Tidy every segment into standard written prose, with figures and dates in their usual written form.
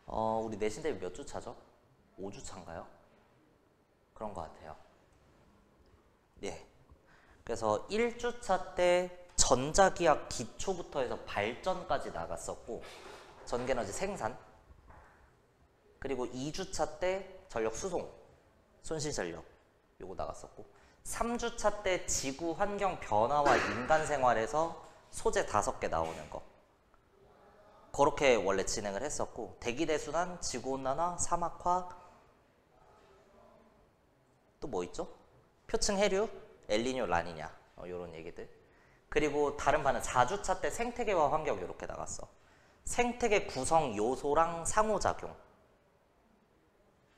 우리 내신 대비 몇 주 차죠? 5주 차인가요? 그런 것 같아요. 예. 그래서 1주차 때 전자기학 기초부터 해서 발전까지 나갔었고, 전기에너지 생산. 그리고 2주차 때 전력 수송, 손실전력 요거 나갔었고, 3주차 때 지구 환경 변화와 인간 생활에서 소재 5개 나오는 거. 그렇게 원래 진행을 했었고, 대기대순환, 지구온난화, 사막화, 또 뭐 있죠? 표층 해류, 엘니뇨, 라니냐, 요런 얘기들. 그리고 다른 반은 4주차 때 생태계와 환경 이렇게 나갔어. 생태계 구성 요소랑 상호작용.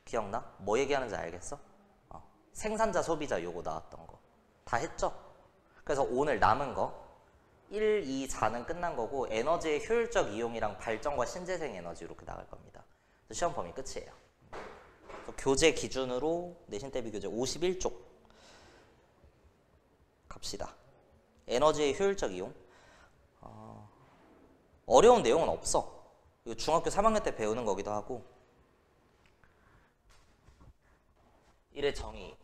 기억나? 뭐 얘기하는지 알겠어? 생산자, 소비자 요거 나왔던 거. 다 했죠? 그래서 오늘 남은 거 1, 2, 4는 끝난 거고, 에너지의 효율적 이용이랑 발전과 신재생 에너지 이렇게 나갈 겁니다. 시험 범위 끝이에요. 교재 기준으로 내신 대비 교재 51쪽 갑시다. 에너지의 효율적 이용. 어려운 내용은 없어. 이거 중학교 3학년 때 배우는 거기도 하고. 1의 정의.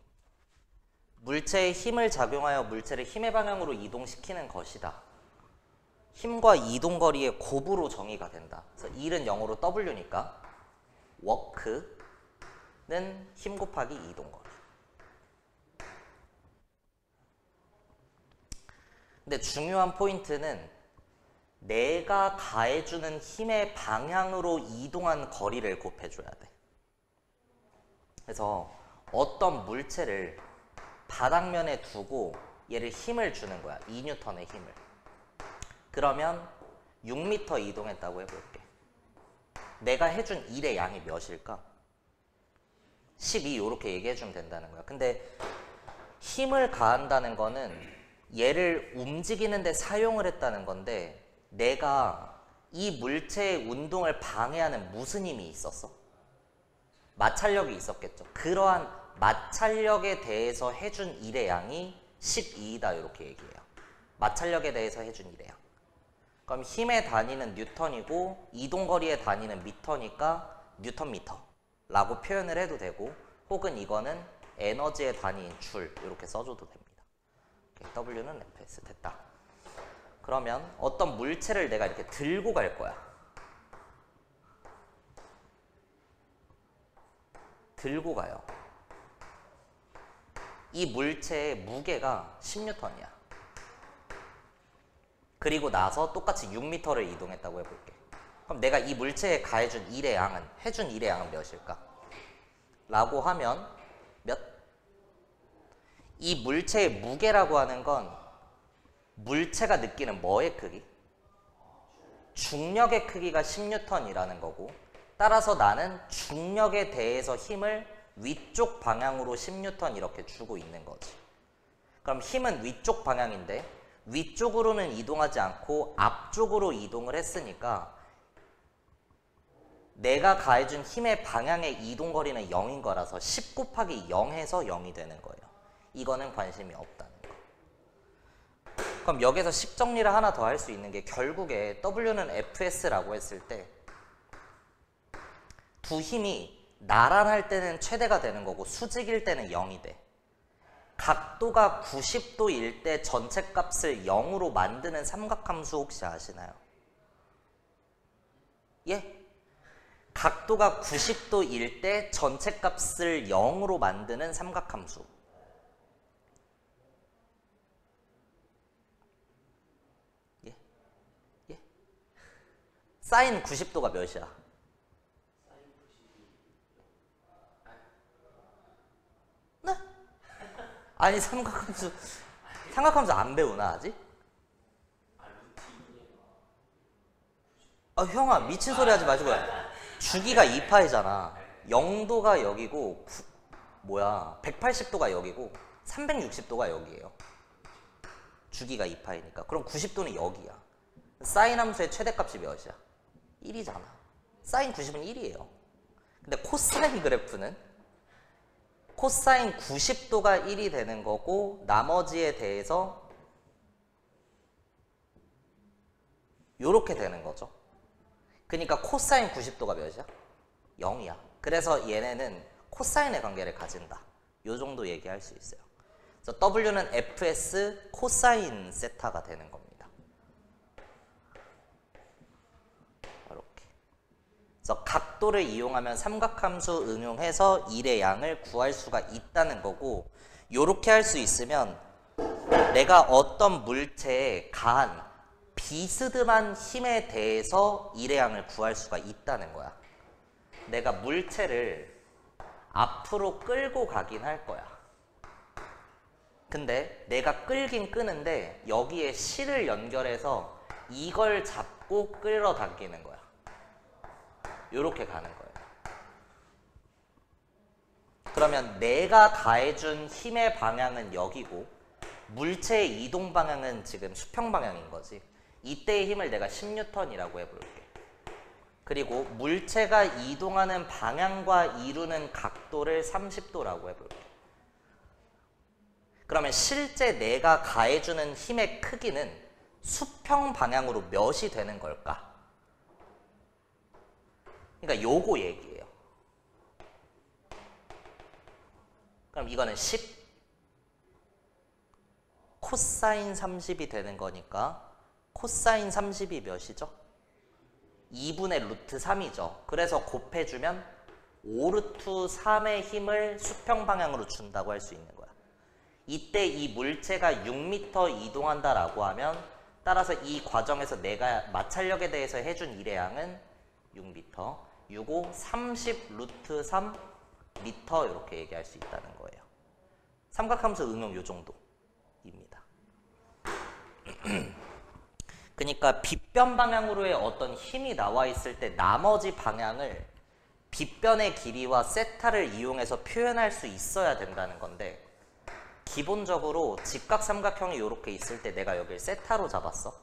물체의 힘을 작용하여 물체를 힘의 방향으로 이동시키는 것이다. 힘과 이동거리의 곱으로 정의가 된다. 그래서 1은 영어로 W니까 워크는 힘 곱하기 이동거리. 근데 중요한 포인트는 내가 가해주는 힘의 방향으로 이동한 거리를 곱해줘야 돼. 그래서 어떤 물체를 바닥면에 두고 얘를 힘을 주는 거야. 2N의 힘을. 그러면 6m 이동했다고 해볼게. 내가 해준 1의 양이 몇일까? 12 이렇게 얘기해주면 된다는 거야. 근데 힘을 가한다는 거는 얘를 움직이는데 사용을 했다는 건데, 내가 이 물체의 운동을 방해하는 무슨 힘이 있었어? 마찰력이 있었겠죠. 그러한 마찰력에 대해서 해준 1의 양이 12이다 이렇게 얘기해요. 마찰력에 대해서 해준 1의 양. 그럼 힘의 단위는 뉴턴이고 이동거리의 단위는 미터니까 뉴턴미터 라고 표현을 해도 되고, 혹은 이거는 에너지의 단위인 줄 이렇게 써줘도 됩니다. W는 Fs 됐다. 그러면 어떤 물체를 내가 이렇게 들고 갈 거야. 들고 가요. 이 물체의 무게가 10N이야. 그리고 나서 똑같이 6m를 이동했다고 해볼게. 그럼 내가 이 물체에 가해준 1의 양은, 해준 1의 양은 몇일까? 라고 하면 몇? 이 물체의 무게라고 하는 건 물체가 느끼는 뭐의 크기? 중력의 크기가 10N이라는 거고, 따라서 나는 중력에 대해서 힘을 위쪽 방향으로 10N 이렇게 주고 있는 거지. 그럼 힘은 위쪽 방향인데 위쪽으로는 이동하지 않고 앞쪽으로 이동을 했으니까 내가 가해준 힘의 방향의 이동거리는 0인 거라서 10 곱하기 0해서 0이 되는 거예요. 이거는 관심이 없다는 거. 그럼 여기서 식 정리를 하나 더 할 수 있는 게, 결국에 W는 Fs라고 했을 때 두 힘이 나란할 때는 최대가 되는 거고 수직일 때는 0이 돼. 각도가 90도일 때 전체 값을 0으로 만드는 삼각함수 혹시 아시나요? 예? 각도가 90도일 때 전체 값을 0으로 만드는 삼각함수. 예? 예? 사인 90도가 몇이야? 네? 아니 삼각함수 안 배우나 아직? 아 형아 미친 소리 하지 마시고. 주기가 2파이잖아. 0도가 여기고 180도가 여기고 360도가 여기예요. 주기가 2파이니까. 그럼 90도는 여기야. 사인 함수의 최대값이 몇이야? 1이잖아. 사인 90은 1이에요. 근데 코사인 그래프는 코사인 90도가 1이 되는 거고, 나머지에 대해서 요렇게 되는 거죠. 그러니까 코사인 90도가 몇이야? 0이야. 그래서 얘네는 코사인의 관계를 가진다. 요 정도 얘기할 수 있어요. 그래서 W는 fs 코사인 세타가 되는 겁니다. 이렇게. 그래서 각도를 이용하면 삼각함수 응용해서 일의 양을 구할 수가 있다는 거고, 요렇게 할 수 있으면 내가 어떤 물체에 가한 비스듬한 힘에 대해서 일의 양을 구할 수가 있다는 거야. 내가 물체를 앞으로 끌고 가긴 할 거야. 근데 내가 끌긴 끄는데 여기에 실을 연결해서 이걸 잡고 끌어당기는 거야. 요렇게 가는 거예요. 그러면 내가 가해준 힘의 방향은 여기고 물체의 이동 방향은 지금 수평 방향인 거지. 이때의 힘을 내가 10N이라고 해볼게. 그리고 물체가 이동하는 방향과 이루는 각도를 30도라고 해볼게. 그러면 실제 내가 가해주는 힘의 크기는 수평 방향으로 몇이 되는 걸까? 그러니까 요거 얘기예요. 그럼 이거는 10 코사인 30이 되는 거니까 코사인 30이 몇이죠? 2분의 루트 3이죠. 그래서 곱해주면 5 루트 3의 힘을 수평 방향으로 준다고 할 수 있는 거야. 이때 이 물체가 6m 이동한다라고 하면 따라서 이 과정에서 내가 마찰력에 대해서 해준 일의 양은 6m, 6고 30 루트 3 미터 이렇게 얘기할 수 있다는 거예요. 삼각함수 응용 요 정도입니다. 그러니까 빗변 방향으로의 어떤 힘이 나와 있을 때 나머지 방향을 빗변의 길이와 세타를 이용해서 표현할 수 있어야 된다는 건데, 기본적으로 직각삼각형이 이렇게 있을 때 내가 여기를 세타로 잡았어.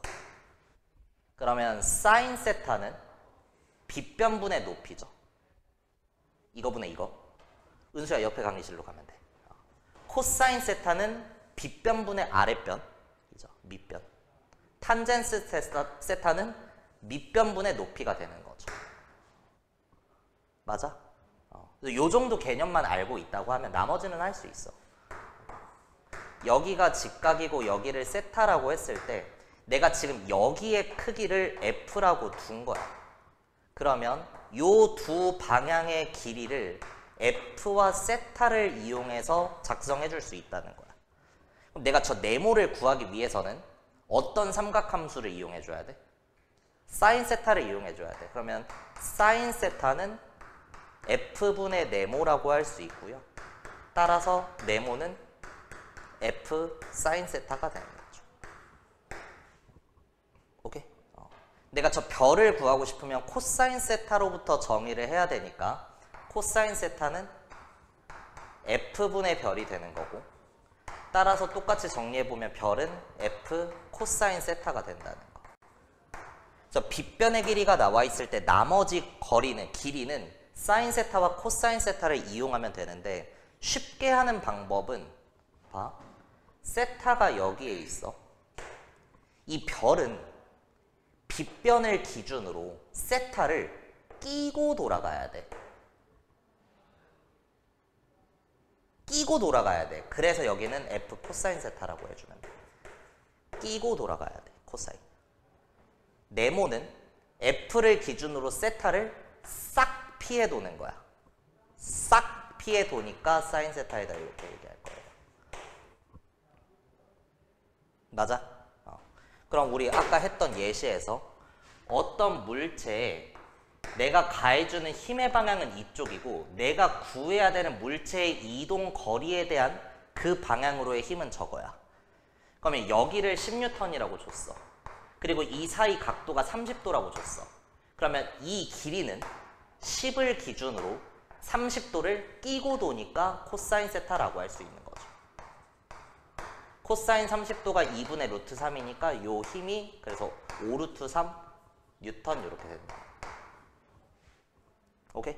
그러면 사인 세타는 빗변분의 높이죠. 이거분의 이거. 은수야 옆에 강의실로 가면 돼. 코사인 세타는 빗변분의 아랫변, 밑변. 탄젠스 세타는 밑변분의 높이가 되는 거죠. 맞아? 요 정도 개념만 알고 있다고 하면 나머지는 할 수 있어. 여기가 직각이고 여기를 세타라고 했을 때 내가 지금 여기의 크기를 f라고 둔 거야. 그러면 요 두 방향의 길이를 f와 세타를 이용해서 작성해 줄 수 있다는 거야. 그럼 내가 저 네모를 구하기 위해서는 어떤 삼각함수를 이용해 줘야 돼? 사인 세타를 이용해 줘야 돼. 그러면 사인 세타는 f분의 네모라고 할 수 있고요. 따라서 네모는 f 사인 세타가 되는 거죠. 오케이? 내가 저 별을 구하고 싶으면 코사인 세타로부터 정의를 해야 되니까 코사인 세타는 f분의 별이 되는 거고, 따라서 똑같이 정리해보면 별은 f 코사인 세타가 된다는 거. 그래서 빗변의 길이가 나와 있을 때 나머지 길이는 사인 세타와 코사인 세타를 이용하면 되는데, 쉽게 하는 방법은 봐. 세타가 여기에 있어. 이 별은 빗변을 기준으로 세타를 끼고 돌아가야 돼. 끼고 돌아가야 돼. 그래서 여기는 f 코사인 세타라고 해주면 돼. 끼고 돌아가야 돼. 코사인. 네모는 f를 기준으로 세타를 싹 피해 도는 거야. 싹 피해 도니까 사인 세타이다 이렇게 얘기할 거예요. 맞아? 그럼 우리 아까 했던 예시에서 어떤 물체에 내가 가해주는 힘의 방향은 이쪽이고 내가 구해야 되는 물체의 이동 거리에 대한 그 방향으로의 힘은 저거야. 그러면 여기를 10N이라고 줬어. 그리고 이 사이 각도가 30도라고 줬어. 그러면 이 길이는 10을 기준으로 30도를 끼고 도니까 코사인 세타라고 할 수 있는 거죠. 코사인 30도가 2분의 루트 3이니까 요 힘이 그래서 5 루트 3 뉴턴 이렇게 됩니다. 오케이?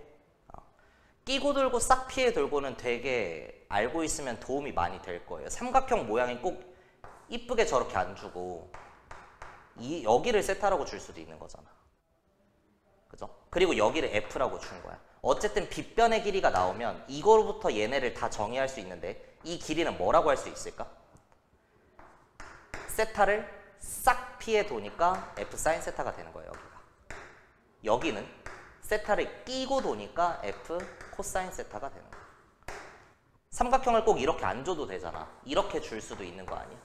끼고 돌고 싹 피해 돌고는 되게 알고 있으면 도움이 많이 될 거예요. 삼각형 모양이 꼭 이쁘게 저렇게 안 주고 여기를 세타라고 줄 수도 있는 거잖아. 그죠? 그리고 여기를 F라고 준 거야. 어쨌든 빗변의 길이가 나오면 이거로부터 얘네를 다 정의할 수 있는데 이 길이는 뭐라고 할 수 있을까? 세타를 싹 피해 도니까 F 사인 세타가 되는 거예요. 여기는 세타를 끼고 도니까 F 코사인 세타가 되는 거야. 삼각형을 꼭 이렇게 안 줘도 되잖아. 이렇게 줄 수도 있는 거 아니야?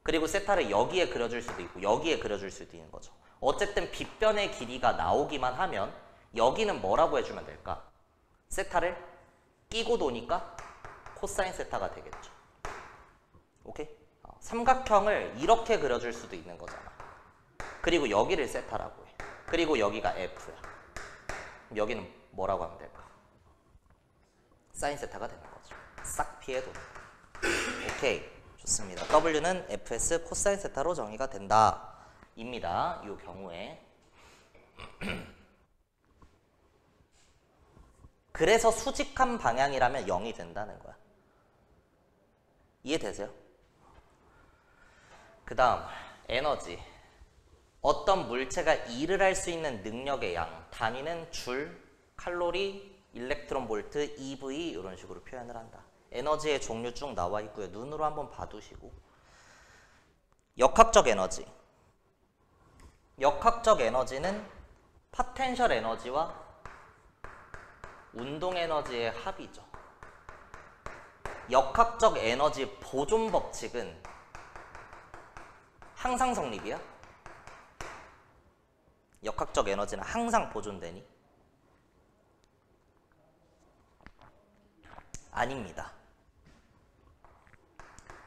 그리고 세타를 여기에 그려줄 수도 있고 여기에 그려줄 수도 있는 거죠. 어쨌든 빗변의 길이가 나오기만 하면 여기는 뭐라고 해주면 될까? 세타를 끼고 도니까 코사인 세타가 되겠죠. 오케이? 삼각형을 이렇게 그려줄 수도 있는 거잖아. 그리고 여기를 세타라고 해. 그리고 여기가 F야. 그럼 여기는 뭐라고 하면 될까? 사인 세타가 되는 거죠. 싹 피해 도는 거. 오케이. 좋습니다. W는 Fs 코사인 세타로 정의가 된다. 입니다. 이 경우에. 그래서 수직한 방향이라면 0이 된다는 거야. 이해되세요? 그 다음 에너지. 어떤 물체가 일을 할 수 있는 능력의 양. 단위는 줄, 칼로리, 일렉트론 볼트, EV 이런 식으로 표현을 한다. 에너지의 종류 쭉 나와 있고요. 눈으로 한번 봐두시고. 역학적 에너지. 역학적 에너지는 포텐셜 에너지와 운동 에너지의 합이죠. 역학적 에너지 보존 법칙은 항상 성립이야? 역학적 에너지는 항상 보존되니? 아닙니다.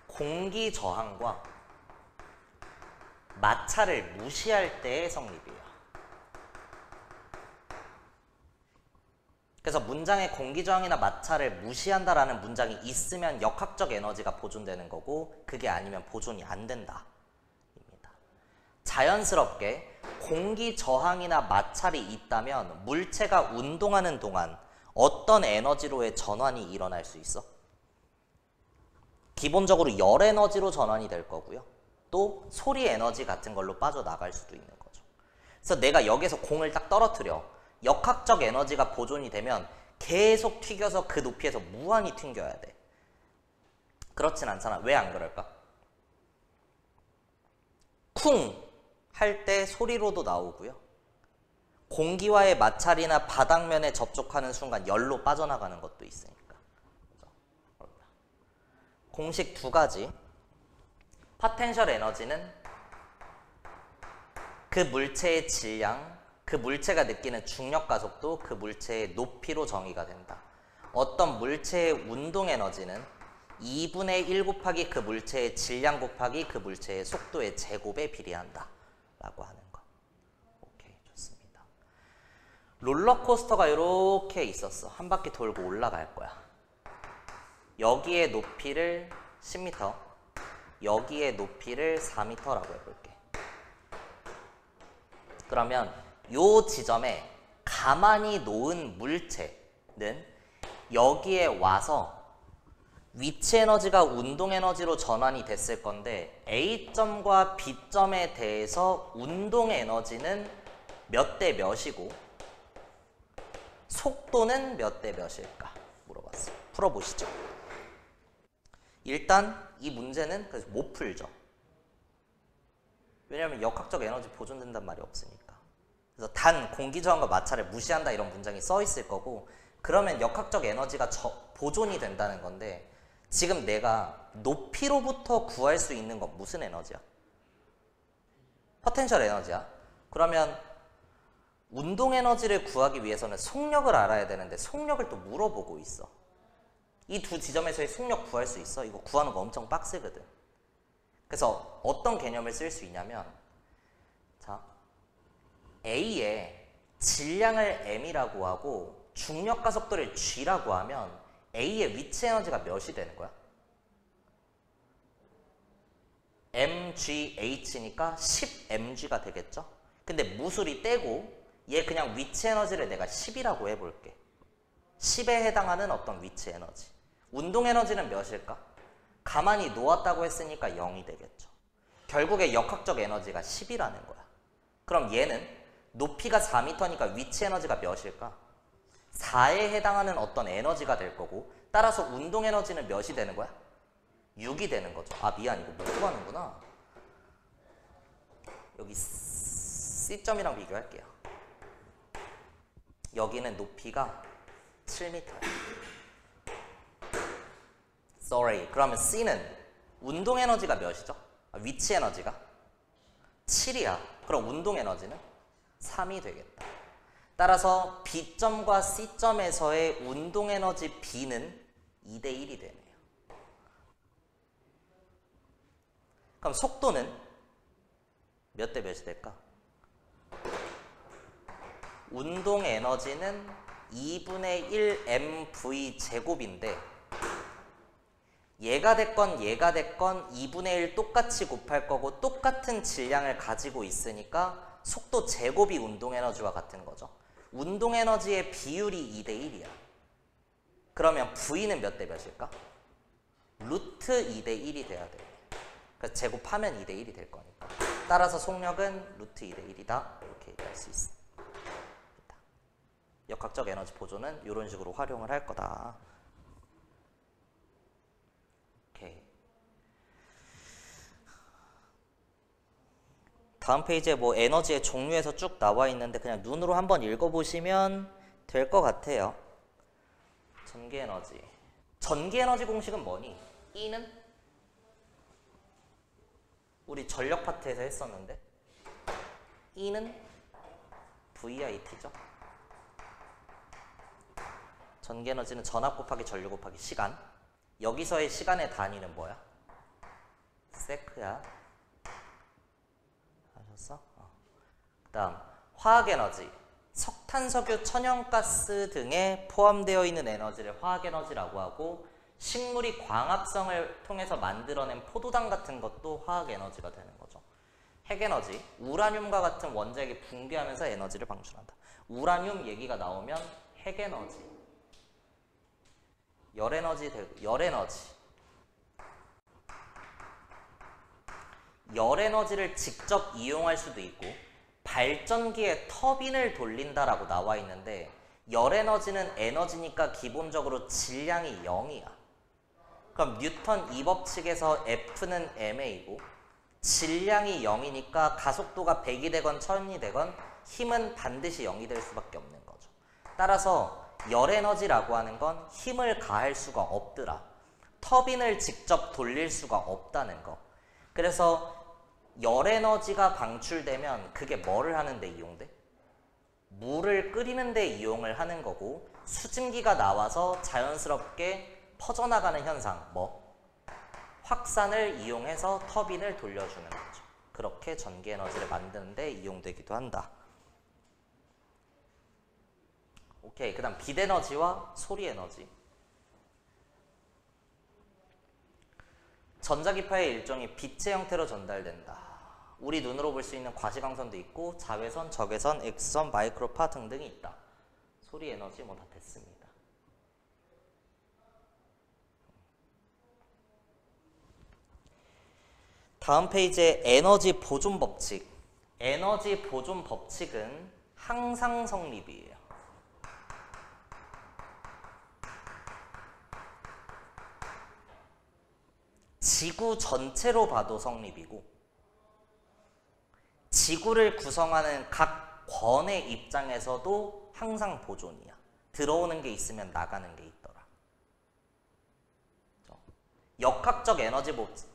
공기 저항과 마찰을 무시할 때의 성립이에요. 그래서 문장에 공기 저항이나 마찰을 무시한다라는 문장이 있으면 역학적 에너지가 보존되는 거고 그게 아니면 보존이 안 된다. 입니다. 자연스럽게 공기 저항이나 마찰이 있다면 물체가 운동하는 동안 어떤 에너지로의 전환이 일어날 수 있어? 기본적으로 열 에너지로 전환이 될 거고요. 또 소리 에너지 같은 걸로 빠져나갈 수도 있는 거죠. 그래서 내가 여기서 공을 딱 떨어뜨려. 역학적 에너지가 보존이 되면 계속 튀겨서 그 높이에서 무한히 튕겨야 돼. 그렇진 않잖아. 왜 안 그럴까? 쿵! 할 때 소리로도 나오고요. 공기와의 마찰이나 바닥면에 접촉하는 순간 열로 빠져나가는 것도 있으니까. 공식 두 가지. 포텐셜 에너지는 그 물체의 질량, 그 물체가 느끼는 중력 가속도, 그 물체의 높이로 정의가 된다. 어떤 물체의 운동 에너지는 2분의 1 곱하기 그 물체의 질량 곱하기 그 물체의 속도의 제곱에 비례한다. 라고 하는 거. 오케이, 좋습니다. 롤러코스터가 이렇게 있었어. 한 바퀴 돌고 올라갈 거야. 여기의 높이를 10m, 여기의 높이를 4m라고 해볼게. 그러면 요 지점에 가만히 놓은 물체는 여기에 와서 위치 에너지가 운동 에너지로 전환이 됐을 건데 A점과 B점에 대해서 운동 에너지는 몇 대 몇이고 속도는 몇 대 몇일까 물어봤어요. 풀어보시죠. 일단 이 문제는 그래서 못 풀죠. 왜냐하면 역학적 에너지 보존된다는 말이 없으니까. 그래서 단 공기저항과 마찰을 무시한다 이런 문장이 써 있을 거고 그러면 역학적 에너지가 보존이 된다는 건데 지금 내가 높이로부터 구할 수 있는 건 무슨 에너지야? 포텐셜 에너지야. 그러면 운동 에너지를 구하기 위해서는 속력을 알아야 되는데 속력을 또 물어보고 있어. 이 두 지점에서의 속력 구할 수 있어? 이거 구하는 거 엄청 빡세거든. 그래서 어떤 개념을 쓸 수 있냐면 자, A의 질량을 M이라고 하고 중력 가속도를 G라고 하면 A의 위치 에너지가 몇이 되는 거야? mgH니까 10mg가 되겠죠? 근데 무술이 떼고 얘 그냥 위치 에너지를 내가 10이라고 해볼게. 10에 해당하는 어떤 위치 에너지. 운동 에너지는 몇일까? 가만히 놓았다고 했으니까 0이 되겠죠. 결국에 역학적 에너지가 10이라는 거야. 그럼 얘는 높이가 4m니까 위치 에너지가 몇일까? 4에 해당하는 어떤 에너지가 될 거고 따라서 운동 에너지는 몇이 되는 거야? 6이 되는 거죠. 아 미안 이거 못 구하는구나. 여기 C점이랑 비교할게요. 여기는 높이가 7m야. Sorry. 그러면 C는 운동 에너지가 몇이죠? 위치 에너지가 7이야. 그럼 운동 에너지는 3이 되겠다. 따라서 B점과 C점에서의 운동 에너지 B는 2대 1이 되네요. 그럼 속도는 몇 대 몇이 될까? 운동 에너지는 2분의 1 mv 제곱인데 얘가 됐건 얘가 됐건 2분의 1 똑같이 곱할 거고 똑같은 질량을 가지고 있으니까 속도 제곱이 운동 에너지와 같은 거죠. 운동 에너지의 비율이 2대 1이야. 그러면 V는 몇 대 몇일까? 루트 2대 1이 돼야 돼. 그래서 제곱하면 2대 1이 될 거니까. 따라서 속력은 루트 2대 1이다. 이렇게 얘기할 수 있어. 역학적 에너지 보존은 이런 식으로 활용을 할 거다. 오케이. 다음 페이지에 뭐 에너지의 종류에서 쭉 나와 있는데 그냥 눈으로 한번 읽어보시면 될 것 같아요. 전기 에너지. 전기 에너지 공식은 뭐니? E는? 우리 전력 파트에서 했었는데 E는 VIT죠. 전기 에너지는 전압 곱하기 전류 곱하기 시간. 여기서의 시간의 단위는 뭐야? 세크야. 아셨어? 그 다음 화학 에너지. 석탄, 석유, 천연가스 등에 포함되어 있는 에너지를 화학 에너지라고 하고 식물이 광합성을 통해서 만들어낸 포도당 같은 것도 화학 에너지가 되는 거죠. 핵 에너지. 우라늄과 같은 원자핵이 붕괴하면서 에너지를 방출한다. 우라늄 얘기가 나오면 핵 에너지. 열 에너지 되고 열 에너지. 열 에너지를 직접 이용할 수도 있고 발전기에 터빈을 돌린다라고 나와 있는데 열 에너지는 에너지니까 기본적으로 질량이 0이야. 그럼 뉴턴 2법칙에서 F는 ma고 질량이 0이니까 가속도가 100이 되건 1000이 되건 힘은 반드시 0이 될 수밖에 없는 거죠. 따라서 열 에너지라고 하는 건 힘을 가할 수가 없더라. 터빈을 직접 돌릴 수가 없다는 거. 그래서 열 에너지가 방출되면 그게 뭐를 하는데 이용돼? 물을 끓이는 데 이용을 하는 거고 수증기가 나와서 자연스럽게 퍼져나가는 현상, 뭐? 확산을 이용해서 터빈을 돌려주는 거죠. 그렇게 전기 에너지를 만드는 데 이용되기도 한다. 오케이. 그 다음 빛 에너지와 소리 에너지. 전자기파의 일종이 빛의 형태로 전달된다. 우리 눈으로 볼 수 있는 과시광선도 있고 자외선, 적외선, X선, 마이크로파 등등이 있다. 소리 에너지 뭐 다 됐습니다. 다음 페이지에 에너지 보존 법칙. 에너지 보존 법칙은 항상 성립이에요. 지구 전체로 봐도 성립이고 지구를 구성하는 각 권의 입장에서도 항상 보존이야. 들어오는 게 있으면 나가는 게 있더라. 역학적 에너지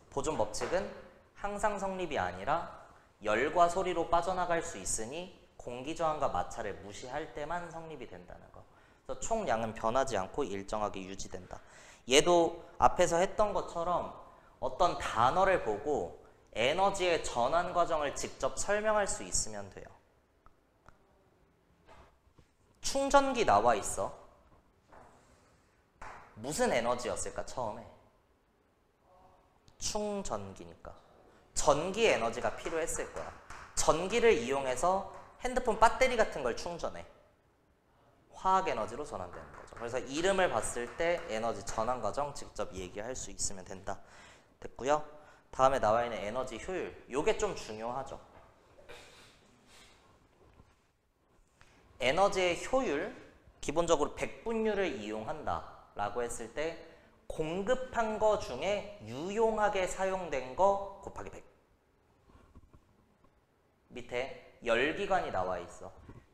보존 법칙은 항상 성립이 아니라 열과 소리로 빠져나갈 수 있으니 공기저항과 마찰을 무시할 때만 성립이 된다는 거. 그래서 총량은 변하지 않고 일정하게 유지된다. 얘도 앞에서 했던 것처럼 어떤 단어를 보고 에너지의 전환 과정을 직접 설명할 수 있으면 돼요. 충전기 나와 있어. 무슨 에너지였을까 처음에? 충전기니까. 전기 에너지가 필요했을 거야. 전기를 이용해서 핸드폰 배터리 같은 걸 충전해. 화학 에너지로 전환되는 거죠. 그래서 이름을 봤을 때 에너지 전환 과정 직접 얘기할 수 있으면 된다. 됐고요. 다음에 나와 있는 에너지 효율. 요게 좀 중요하죠. 에너지의 효율, 기본적으로 백분율을 이용한다 라고 했을 때 공급한 거 중에 유용하게 사용된 거 곱하기 100. 밑에 열기관이 나와 있어.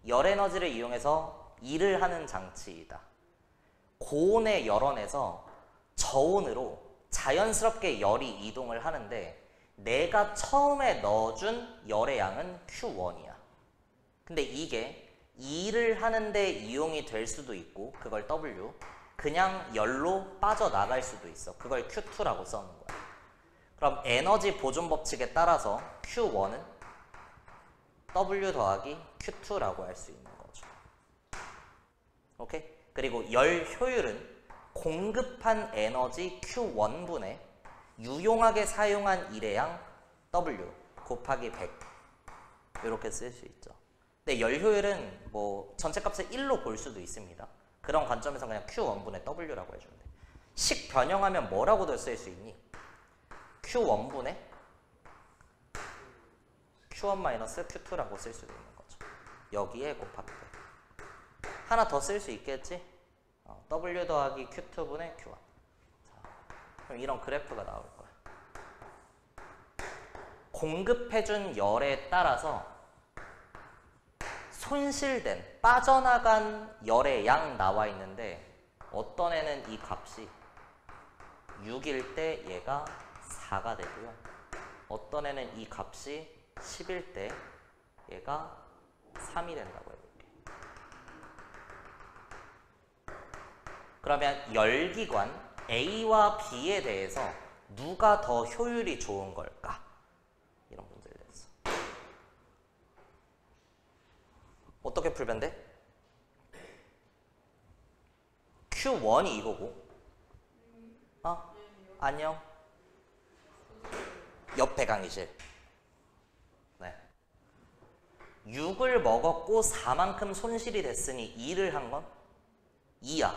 열에너지를 이용해서 일을 하는 장치이다. 고온의 열원에서 저온으로 자연스럽게 열이 이동을 하는데 내가 처음에 넣어준 열의 양은 Q1이야. 근데 이게 일을 하는데 이용이 될 수도 있고 그걸 W, 그냥 열로 빠져나갈 수도 있어. 그걸 Q2라고 써는 거야. 그럼 에너지 보존 법칙에 따라서 Q1은 W 더하기 Q2라고 할 수 있는 거죠. 오케이? 그리고 열 효율은 공급한 에너지 Q1분의 유용하게 사용한 일의 양 W 곱하기 100 이렇게 쓸 수 있죠. 근데 열 효율은 뭐 전체 값을 1로 볼 수도 있습니다. 그런 관점에서 그냥 Q1분의 W라고 해주면 돼. 식 변형하면 뭐라고도 쓸 수 있니? Q1분의 Q1-Q2라고 쓸 수도 있는 거죠. 여기에 곱하기 100. 하나 더 쓸 수 있겠지? W 더하기 Q2분의 Q1. 자, 그럼 이런 그래프가 나올 거야. 공급해준 열에 따라서 손실된, 빠져나간 열의 양 나와 있는데 어떤 애는 이 값이 6일 때 얘가 4가 되고요. 어떤 애는 이 값이 10일 때 얘가 3이 된다고 해볼게. 그러면 열기관 A와 B에 대해서 누가 더 효율이 좋은 걸까? 이런 문제를 냈어. 어떻게 풀면 돼? Q1이 이거고 안녕 옆에 강의실. 네. 6을 먹었고 4만큼 손실이 됐으니 2를 한 건 2야.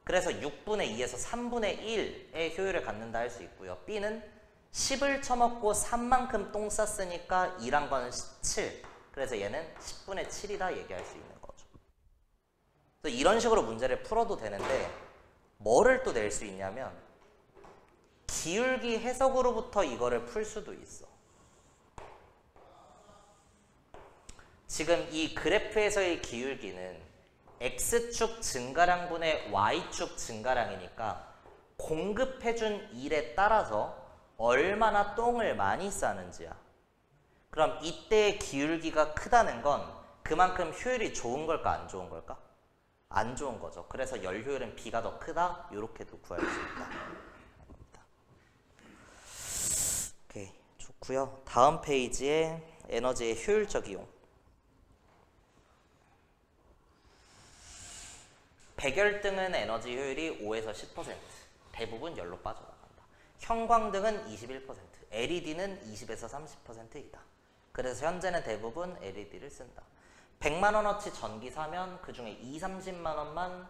그래서 6분의 2에서 3분의 1의 효율을 갖는다 할 수 있고요. B는 10을 쳐먹고 3만큼 똥 쌌으니까 2란 건 7. 그래서 얘는 10분의 7이다 얘기할 수 있는 거죠. 그래서 이런 식으로 문제를 풀어도 되는데 뭐를 또 낼 수 있냐면 기울기 해석으로부터 이거를 풀 수도 있어. 지금 이 그래프에서의 기울기는 X축 증가량분의 Y축 증가량이니까 공급해준 일에 따라서 얼마나 똥을 많이 싸는지야. 그럼 이때의 기울기가 크다는 건 그만큼 효율이 좋은 걸까 안 좋은 걸까? 안 좋은 거죠. 그래서 열 효율은 B가 더 크다 이렇게도 구할 수 있다. 오케이, 좋고요. 다음 페이지에 에너지의 효율적 이용. 백열등은 에너지 효율이 5에서 10%, 대부분 열로 빠져나간다. 형광등은 21%, LED는 20에서 30%이다. 그래서 현재는 대부분 LED를 쓴다. 100만 원어치 전기 사면 그 중에 20-30만 원만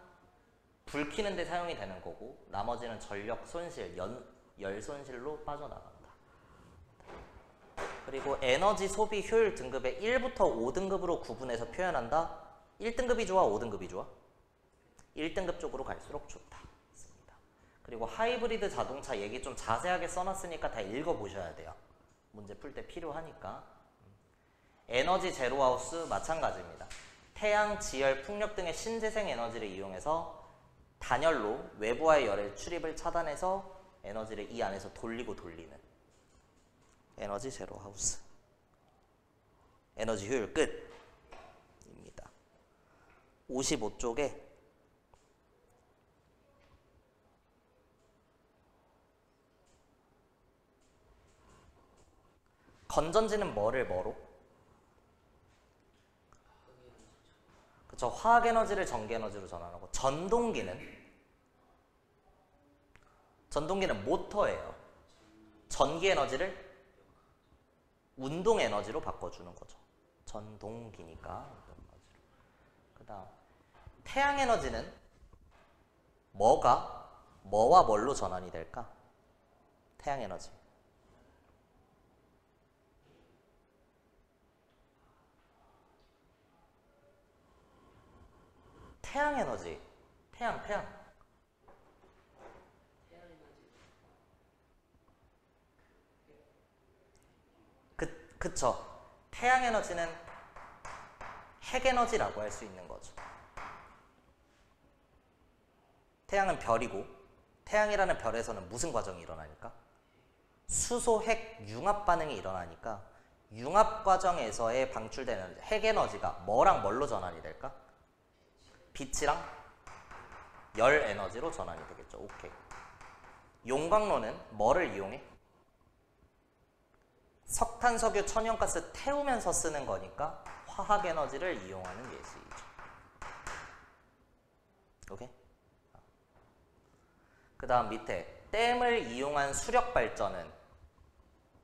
불 켜는 데 사용이 되는 거고 나머지는 전력 손실, 열 손실로 빠져나간다. 그리고 에너지 소비 효율 등급의 1부터 5등급으로 구분해서 표현한다. 1등급이 좋아, 5등급이 좋아? 1등급 쪽으로 갈수록 좋다. 그리고 하이브리드 자동차 얘기 좀 자세하게 써놨으니까 다 읽어보셔야 돼요. 문제 풀 때 필요하니까. 에너지 제로하우스 마찬가지입니다. 태양, 지열, 풍력 등의 신재생 에너지를 이용해서 단열로 외부와의 열의 출입을 차단해서 에너지를 이 안에서 돌리고 돌리는 에너지 제로하우스. 에너지 효율 끝입니다. 55쪽에 건전지는 뭐를 뭐로? 그쵸, 화학에너지를 전기에너지로 전환하고 전동기는 모터예요. 전기에너지를 운동에너지로 바꿔주는 거죠. 전동기니까 운동에너지로. 그 다음 태양에너지는 뭐와 뭘로 전환이 될까? 태양에너지 태양 에너지. 태양. 그쵸. 태양 에너지는 핵 에너지라고 할 수 있는 거죠. 태양은 별이고, 태양이라는 별에서는 무슨 과정이 일어나니까? 수소 핵 융합 반응이 일어나니까 융합 과정에서의 방출되는 핵 에너지가 뭐랑 뭘로 전환이 될까? 빛이랑 열 에너지로 전환이 되겠죠. 오케이. 용광로는 뭐를 이용해? 석탄, 석유, 천연가스 태우면서 쓰는 거니까 화학 에너지를 이용하는 예시이죠. 오케이? 그 다음 밑에 댐을 이용한 수력 발전은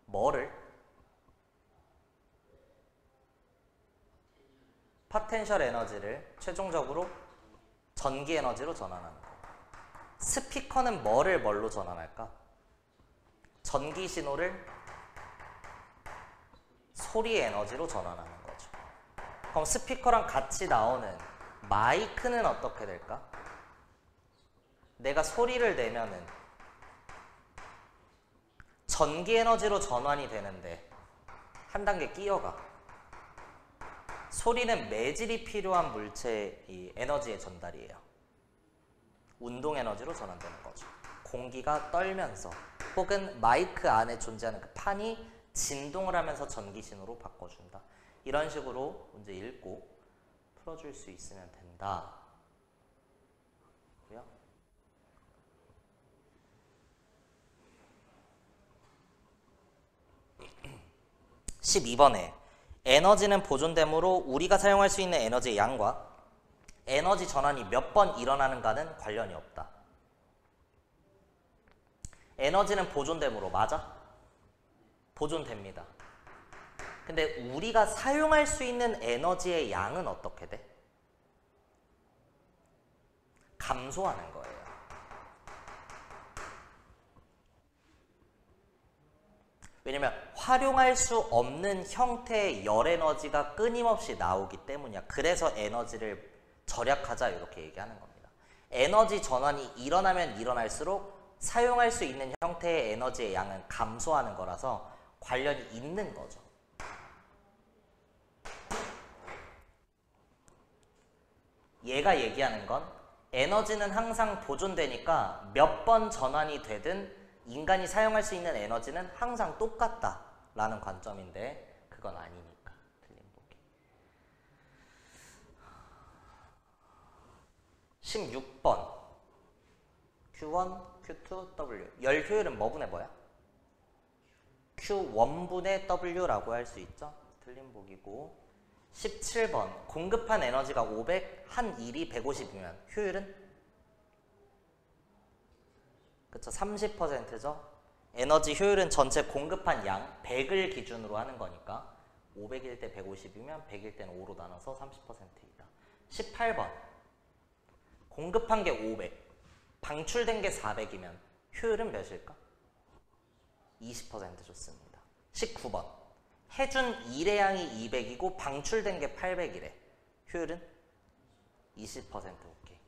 뭐를? 파텐셜 에너지를 최종적으로 전기 에너지로 전환하는 거. 스피커는 뭐를 뭘로 전환할까? 전기 신호를 소리 에너지로 전환하는 거죠. 그럼 스피커랑 같이 나오는 마이크는 어떻게 될까? 내가 소리를 내면은 전기 에너지로 전환이 되는데 한 단계 끼어가. 소리는 매질이 필요한 물체의 에너지의 전달이에요. 운동 에너지로 전환되는 거죠. 공기가 떨면서 혹은 마이크 안에 존재하는 그 판이 진동을 하면서 전기 신호로 바꿔준다. 이런 식으로 문제 읽고 풀어줄 수 있으면 된다. 12번에 에너지는 보존되므로 우리가 사용할 수 있는 에너지의 양과 에너지 전환이 몇 번 일어나는가는 관련이 없다. 에너지는 보존되므로 맞아? 보존됩니다. 근데 우리가 사용할 수 있는 에너지의 양은 어떻게 돼? 감소하는 거예요. 왜냐면 활용할 수 없는 형태의 열 에너지가 끊임없이 나오기 때문이야. 그래서 에너지를 절약하자 이렇게 얘기하는 겁니다. 에너지 전환이 일어나면 일어날수록 사용할 수 있는 형태의 에너지의 양은 감소하는 거라서 관련이 있는 거죠. 얘가 얘기하는 건 에너지는 항상 보존되니까 몇 번 전환이 되든 인간이 사용할 수 있는 에너지는 항상 똑같다라는 관점인데 그건 아니니까. 틀린 보기. 16번 Q1, Q2, W. 열 효율은 뭐분의 뭐야? Q1분의 W라고 할 수 있죠. 틀린 보기고. 17번 공급한 에너지가 500, 한 일이 150이면 효율은? 그쵸, 30%죠. 에너지 효율은 전체 공급한 양 100을 기준으로 하는 거니까 500일 때 150이면 100일 때는 5로 나눠서 30%이다. 18번 공급한 게 500, 방출된 게 400이면 효율은 몇일까? 20% 좋습니다. 19번 해준 일의 양이 200이고 방출된 게 800이래. 효율은? 20% 오케이.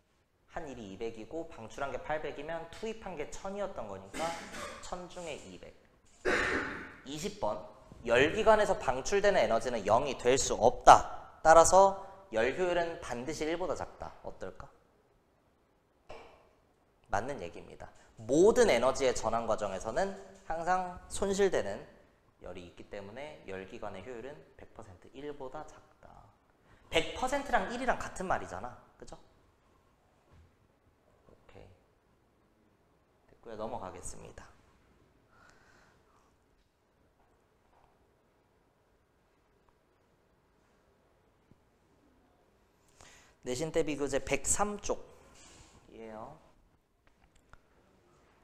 한 일이 200이고 방출한 게 800이면 투입한 게 1000이었던 거니까 1000 중에 200. 20번 열기관에서 방출되는 에너지는 0이 될 수 없다. 따라서 열 효율은 반드시 1보다 작다. 어떨까? 맞는 얘기입니다. 모든 에너지의 전환 과정에서는 항상 손실되는 열이 있기 때문에 열기관의 효율은 100% 1보다 작다. 100%랑 1이랑 같은 말이잖아. 그죠? 오케이. 됐고요. 넘어가겠습니다. 내신 대비 교재 103쪽이에요.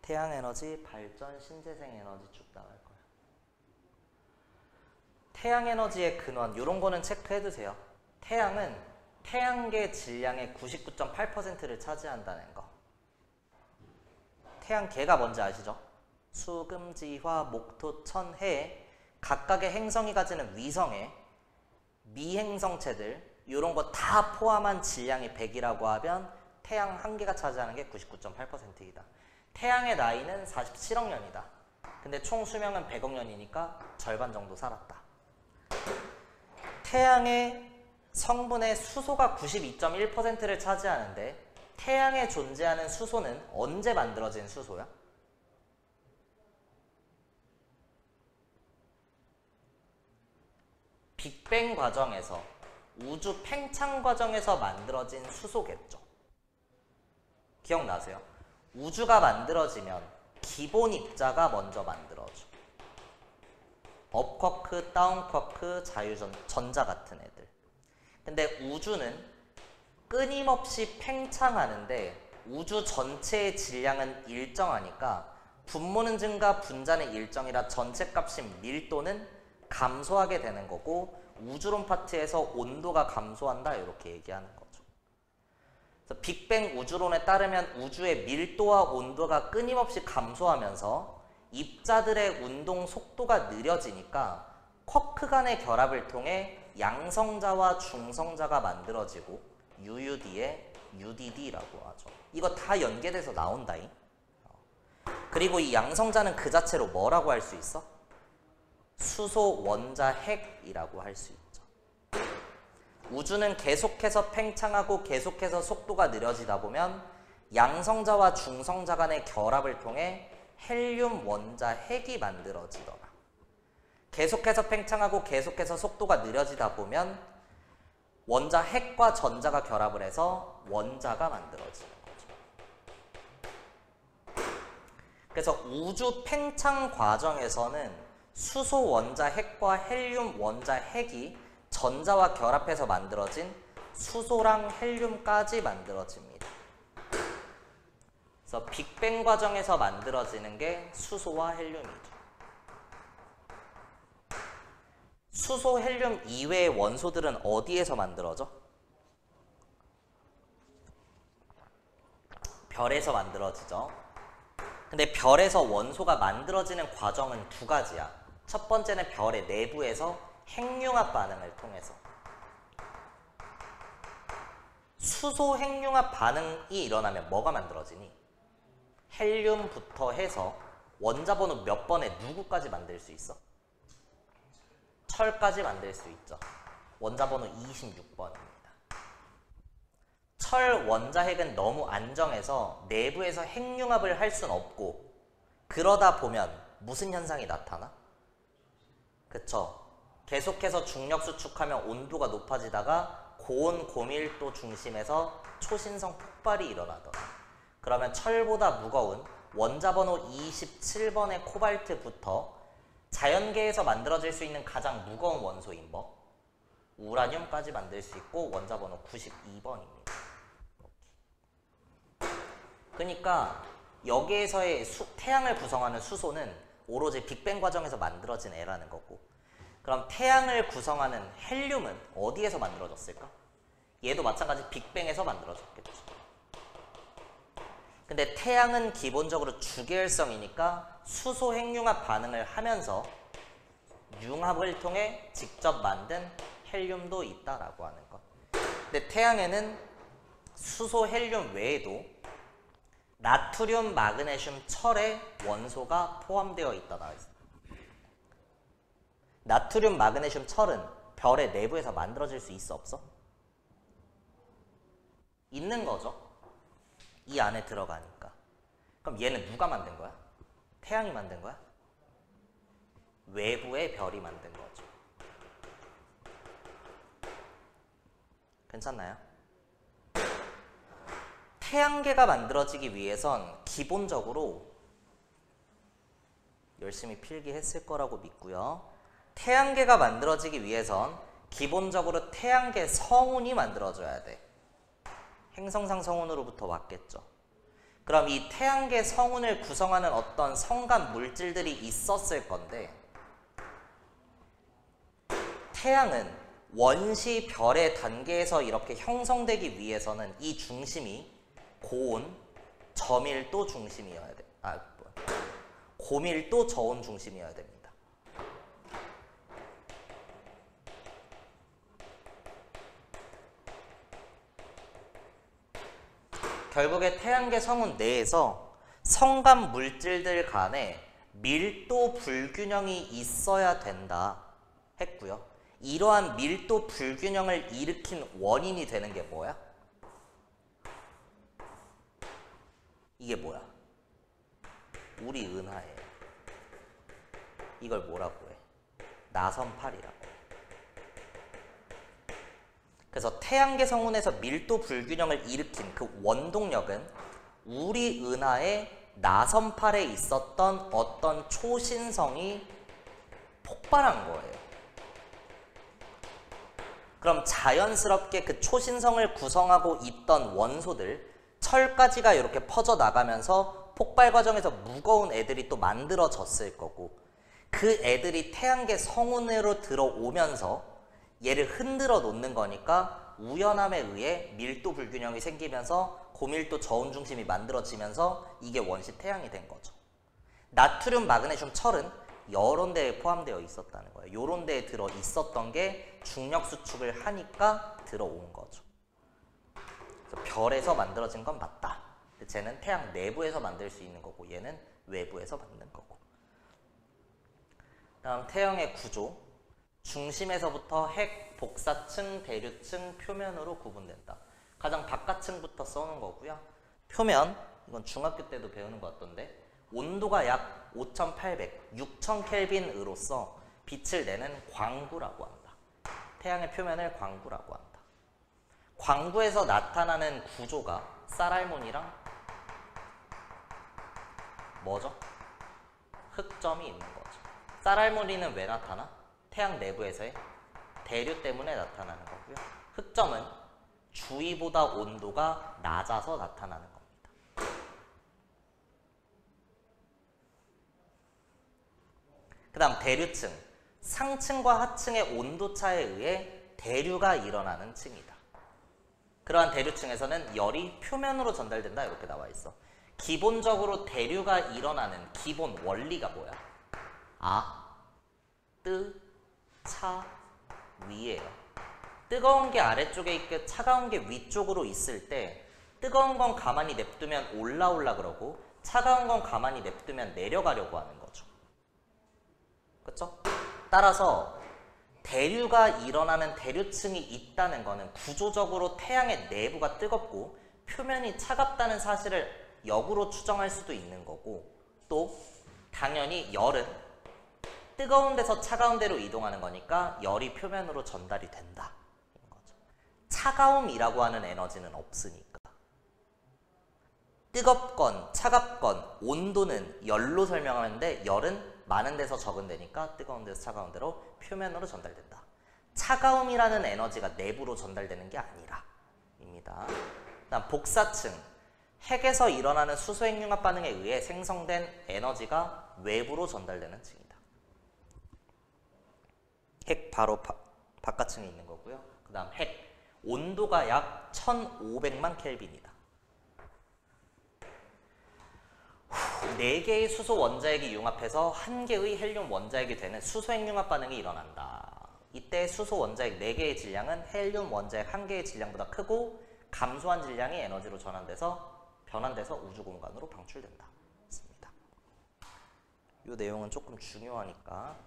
태양에너지, 발전, 신재생 에너지 쭉 나갈 거예요. 태양에너지의 근원, 이런 거는 체크해두세요. 태양은 태양계 질량의 99.8%를 차지한다는 거. 태양계가 뭔지 아시죠? 수, 금, 지, 화, 목, 토, 천, 해 각각의 행성이 가지는 위성의 미행성체들 이런 거 다 포함한 질량이 100이라고 하면 태양 한 개가 차지하는 게 99.8%이다. 태양의 나이는 47억 년이다. 근데 총 수명은 100억 년이니까 절반 정도 살았다. 태양의 성분의 수소가 92.1%를 차지하는데 태양에 존재하는 수소는 언제 만들어진 수소야? 빅뱅 과정에서, 우주 팽창 과정에서 만들어진 수소겠죠. 기억나세요? 우주가 만들어지면 기본 입자가 먼저 만들어져. 업쿼크, 다운쿼크, 자유전자 같은 애들. 근데 우주는 끊임없이 팽창하는데 우주 전체의 질량은 일정하니까 분모는 증가, 분자는 일정이라 전체 값인 밀도는 감소하게 되는 거고 우주론 파트에서 온도가 감소한다 이렇게 얘기하는 거죠. 그래서 빅뱅 우주론에 따르면 우주의 밀도와 온도가 끊임없이 감소하면서 입자들의 운동 속도가 느려지니까 쿼크 간의 결합을 통해 양성자와 중성자가 만들어지고 UUD에 UDD라고 하죠. 이거 다 연계돼서 나온다잉. 그리고 이 양성자는 그 자체로 뭐라고 할 수 있어? 수소 원자 핵이라고 할 수 있죠. 우주는 계속해서 팽창하고 계속해서 속도가 느려지다 보면 양성자와 중성자 간의 결합을 통해 헬륨 원자 핵이 만들어지더라. 계속해서 팽창하고 계속해서 속도가 느려지다 보면 원자 핵과 전자가 결합을 해서 원자가 만들어지는 거죠. 그래서 우주 팽창 과정에서는 수소 원자 핵과 헬륨 원자 핵이 전자와 결합해서 만들어진 수소랑 헬륨까지 만들어집니다. 그래서 빅뱅 과정에서 만들어지는 게 수소와 헬륨이죠. 수소, 헬륨 이외의 원소들은 어디에서 만들어져? 별에서 만들어지죠. 근데 별에서 원소가 만들어지는 과정은 두 가지야. 첫 번째는 별의 내부에서 핵융합 반응을 통해서. 수소 핵융합 반응이 일어나면 뭐가 만들어지니? 헬륨부터 해서 원자번호 몇 번에 누구까지 만들 수 있어? 철까지 만들 수 있죠. 원자번호 26번입니다. 철 원자핵은 너무 안정해서 내부에서 핵융합을 할 수는 없고 그러다 보면 무슨 현상이 나타나? 그쵸? 계속해서 중력 수축하면 온도가 높아지다가 고온 고밀도 중심에서 초신성 폭발이 일어나더라. 그러면 철보다 무거운 원자번호 27번의 코발트부터 자연계에서 만들어질 수 있는 가장 무거운 원소인 뭐? 우라늄까지 만들 수 있고 원자번호 92번입니다. 그러니까 여기에서의 태양을 구성하는 수소는 오로지 빅뱅 과정에서 만들어진 애라는 거고 그럼 태양을 구성하는 헬륨은 어디에서 만들어졌을까? 얘도 마찬가지 빅뱅에서 만들어졌겠죠. 근데 태양은 기본적으로 주계열성이니까 수소 핵융합 반응을 하면서 융합을 통해 직접 만든 헬륨도 있다라고 하는 것. 근데 태양에는 수소 헬륨 외에도 나트륨, 마그네슘, 철의 원소가 포함되어 있다 나와 있어요. 나트륨, 마그네슘, 철은 별의 내부에서 만들어질 수 있어 없어? 있는 거죠. 이 안에 들어가니까. 그럼 얘는 누가 만든 거야? 태양이 만든 거야? 외부의 별이 만든 거죠. 괜찮나요? 태양계가 만들어지기 위해선 기본적으로 열심히 필기했을 거라고 믿고요. 태양계가 만들어지기 위해선 기본적으로 태양계 성운이 만들어져야 돼. 행성상 성운으로부터 왔겠죠. 그럼 이 태양계 성운을 구성하는 어떤 성간 물질들이 있었을 건데 태양은 원시 별의 단계에서 이렇게 형성되기 위해서는 이 중심이 고온, 저밀도 중심이어야 돼. 고밀도 저온 중심이어야 됩니다. 결국에 태양계 성운 내에서 성감 물질들 간에 밀도 불균형이 있어야 된다 했고요. 이러한 밀도 불균형을 일으킨 원인이 되는 게 뭐야? 이게 뭐야? 우리 은하예요. 이걸 뭐라고 해? 나선팔이라고. 그래서 태양계 성운에서 밀도 불균형을 일으킨 그 원동력은 우리 은하의 나선팔에 있었던 어떤 초신성이 폭발한 거예요. 그럼 자연스럽게 그 초신성을 구성하고 있던 원소들, 철까지가 이렇게 퍼져나가면서 폭발 과정에서 무거운 애들이 또 만들어졌을 거고, 그 애들이 태양계 성운으로 들어오면서 얘를 흔들어 놓는 거니까 우연함에 의해 밀도 불균형이 생기면서 고밀도 저온 중심이 만들어지면서 이게 원시 태양이 된 거죠. 나트륨, 마그네슘, 철은 여러 데에 포함되어 있었다는 거예요. 요런 데에 들어 있었던 게 중력 수축을 하니까 들어온 거죠. 그래서 별에서 만들어진 건 맞다. 근데 쟤는 태양 내부에서 만들 수 있는 거고 얘는 외부에서 만든 거고. 다음 태양의 구조. 중심에서부터 핵, 복사층, 대류층, 표면으로 구분된다. 가장 바깥층부터 써놓은 거고요. 표면, 이건 중학교 때도 배우는 것 같던데, 온도가 약 5,800, 6,000켈빈으로서 빛을 내는 광구라고 한다. 태양의 표면을 광구라고 한다. 광구에서 나타나는 구조가 쌀알몬이랑 뭐죠? 흑점이 있는 거죠. 쌀알몬이는 왜 나타나? 태양 내부에서의 대류 때문에 나타나는 거고요. 흑점은 주위보다 온도가 낮아서 나타나는 겁니다. 그 다음 대류층. 상층과 하층의 온도차에 의해 대류가 일어나는 층이다. 그러한 대류층에서는 열이 표면으로 전달된다 이렇게 나와 있어. 기본적으로 대류가 일어나는 기본 원리가 뭐야? 뜨, 차, 위예요. 뜨거운 게 아래쪽에 있고 차가운 게 위쪽으로 있을 때 뜨거운 건 가만히 냅두면 올라오려 그러고 차가운 건 가만히 냅두면 내려가려고 하는 거죠. 그렇죠? 따라서 대류가 일어나는 대류층이 있다는 거는 구조적으로 태양의 내부가 뜨겁고 표면이 차갑다는 사실을 역으로 추정할 수도 있는 거고, 또 당연히 열은 뜨거운 데서 차가운 데로 이동하는 거니까 열이 표면으로 전달이 된다. 거죠. 차가움이라고 하는 에너지는 없으니까. 뜨겁건 차갑건 온도는 열로 설명하는데 열은 많은 데서 적은 데니까 뜨거운 데서 차가운 데로 표면으로 전달된다. 차가움이라는 에너지가 내부로 전달되는 게 아니라 입니다. 다음 복사층. 핵에서 일어나는 수소핵융합 반응에 의해 생성된 에너지가 외부로 전달되는 층이다. 핵 바로 바깥층에 있는 거고요. 그 다음 핵. 온도가 약 1500만 켈빈이다. 4개의 수소 원자핵이 융합해서 1개의 헬륨 원자핵이 되는 수소핵융합 반응이 일어난다. 이때 수소 원자핵 4개의 질량은 헬륨 원자핵 1개의 질량보다 크고 감소한 질량이 에너지로 변환돼서 우주 공간으로 방출된다. 습니다. 이 내용은 조금 중요하니까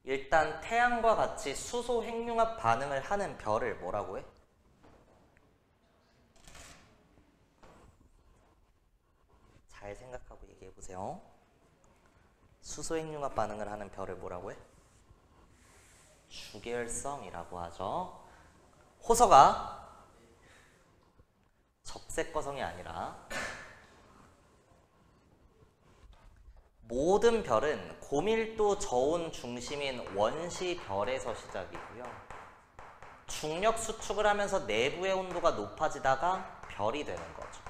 일단 태양과 같이 수소 핵융합 반응을 하는 별을 뭐라고 해? 잘 생각하고 얘기해 보세요. 수소 핵융합 반응을 하는 별을 뭐라고 해? 주계열성이라고 하죠. 호서가 접색거성이 아니라 모든 별은 고밀도 저온 중심인 원시별에서 시작이고요. 중력 수축을 하면서 내부의 온도가 높아지다가 별이 되는 거죠.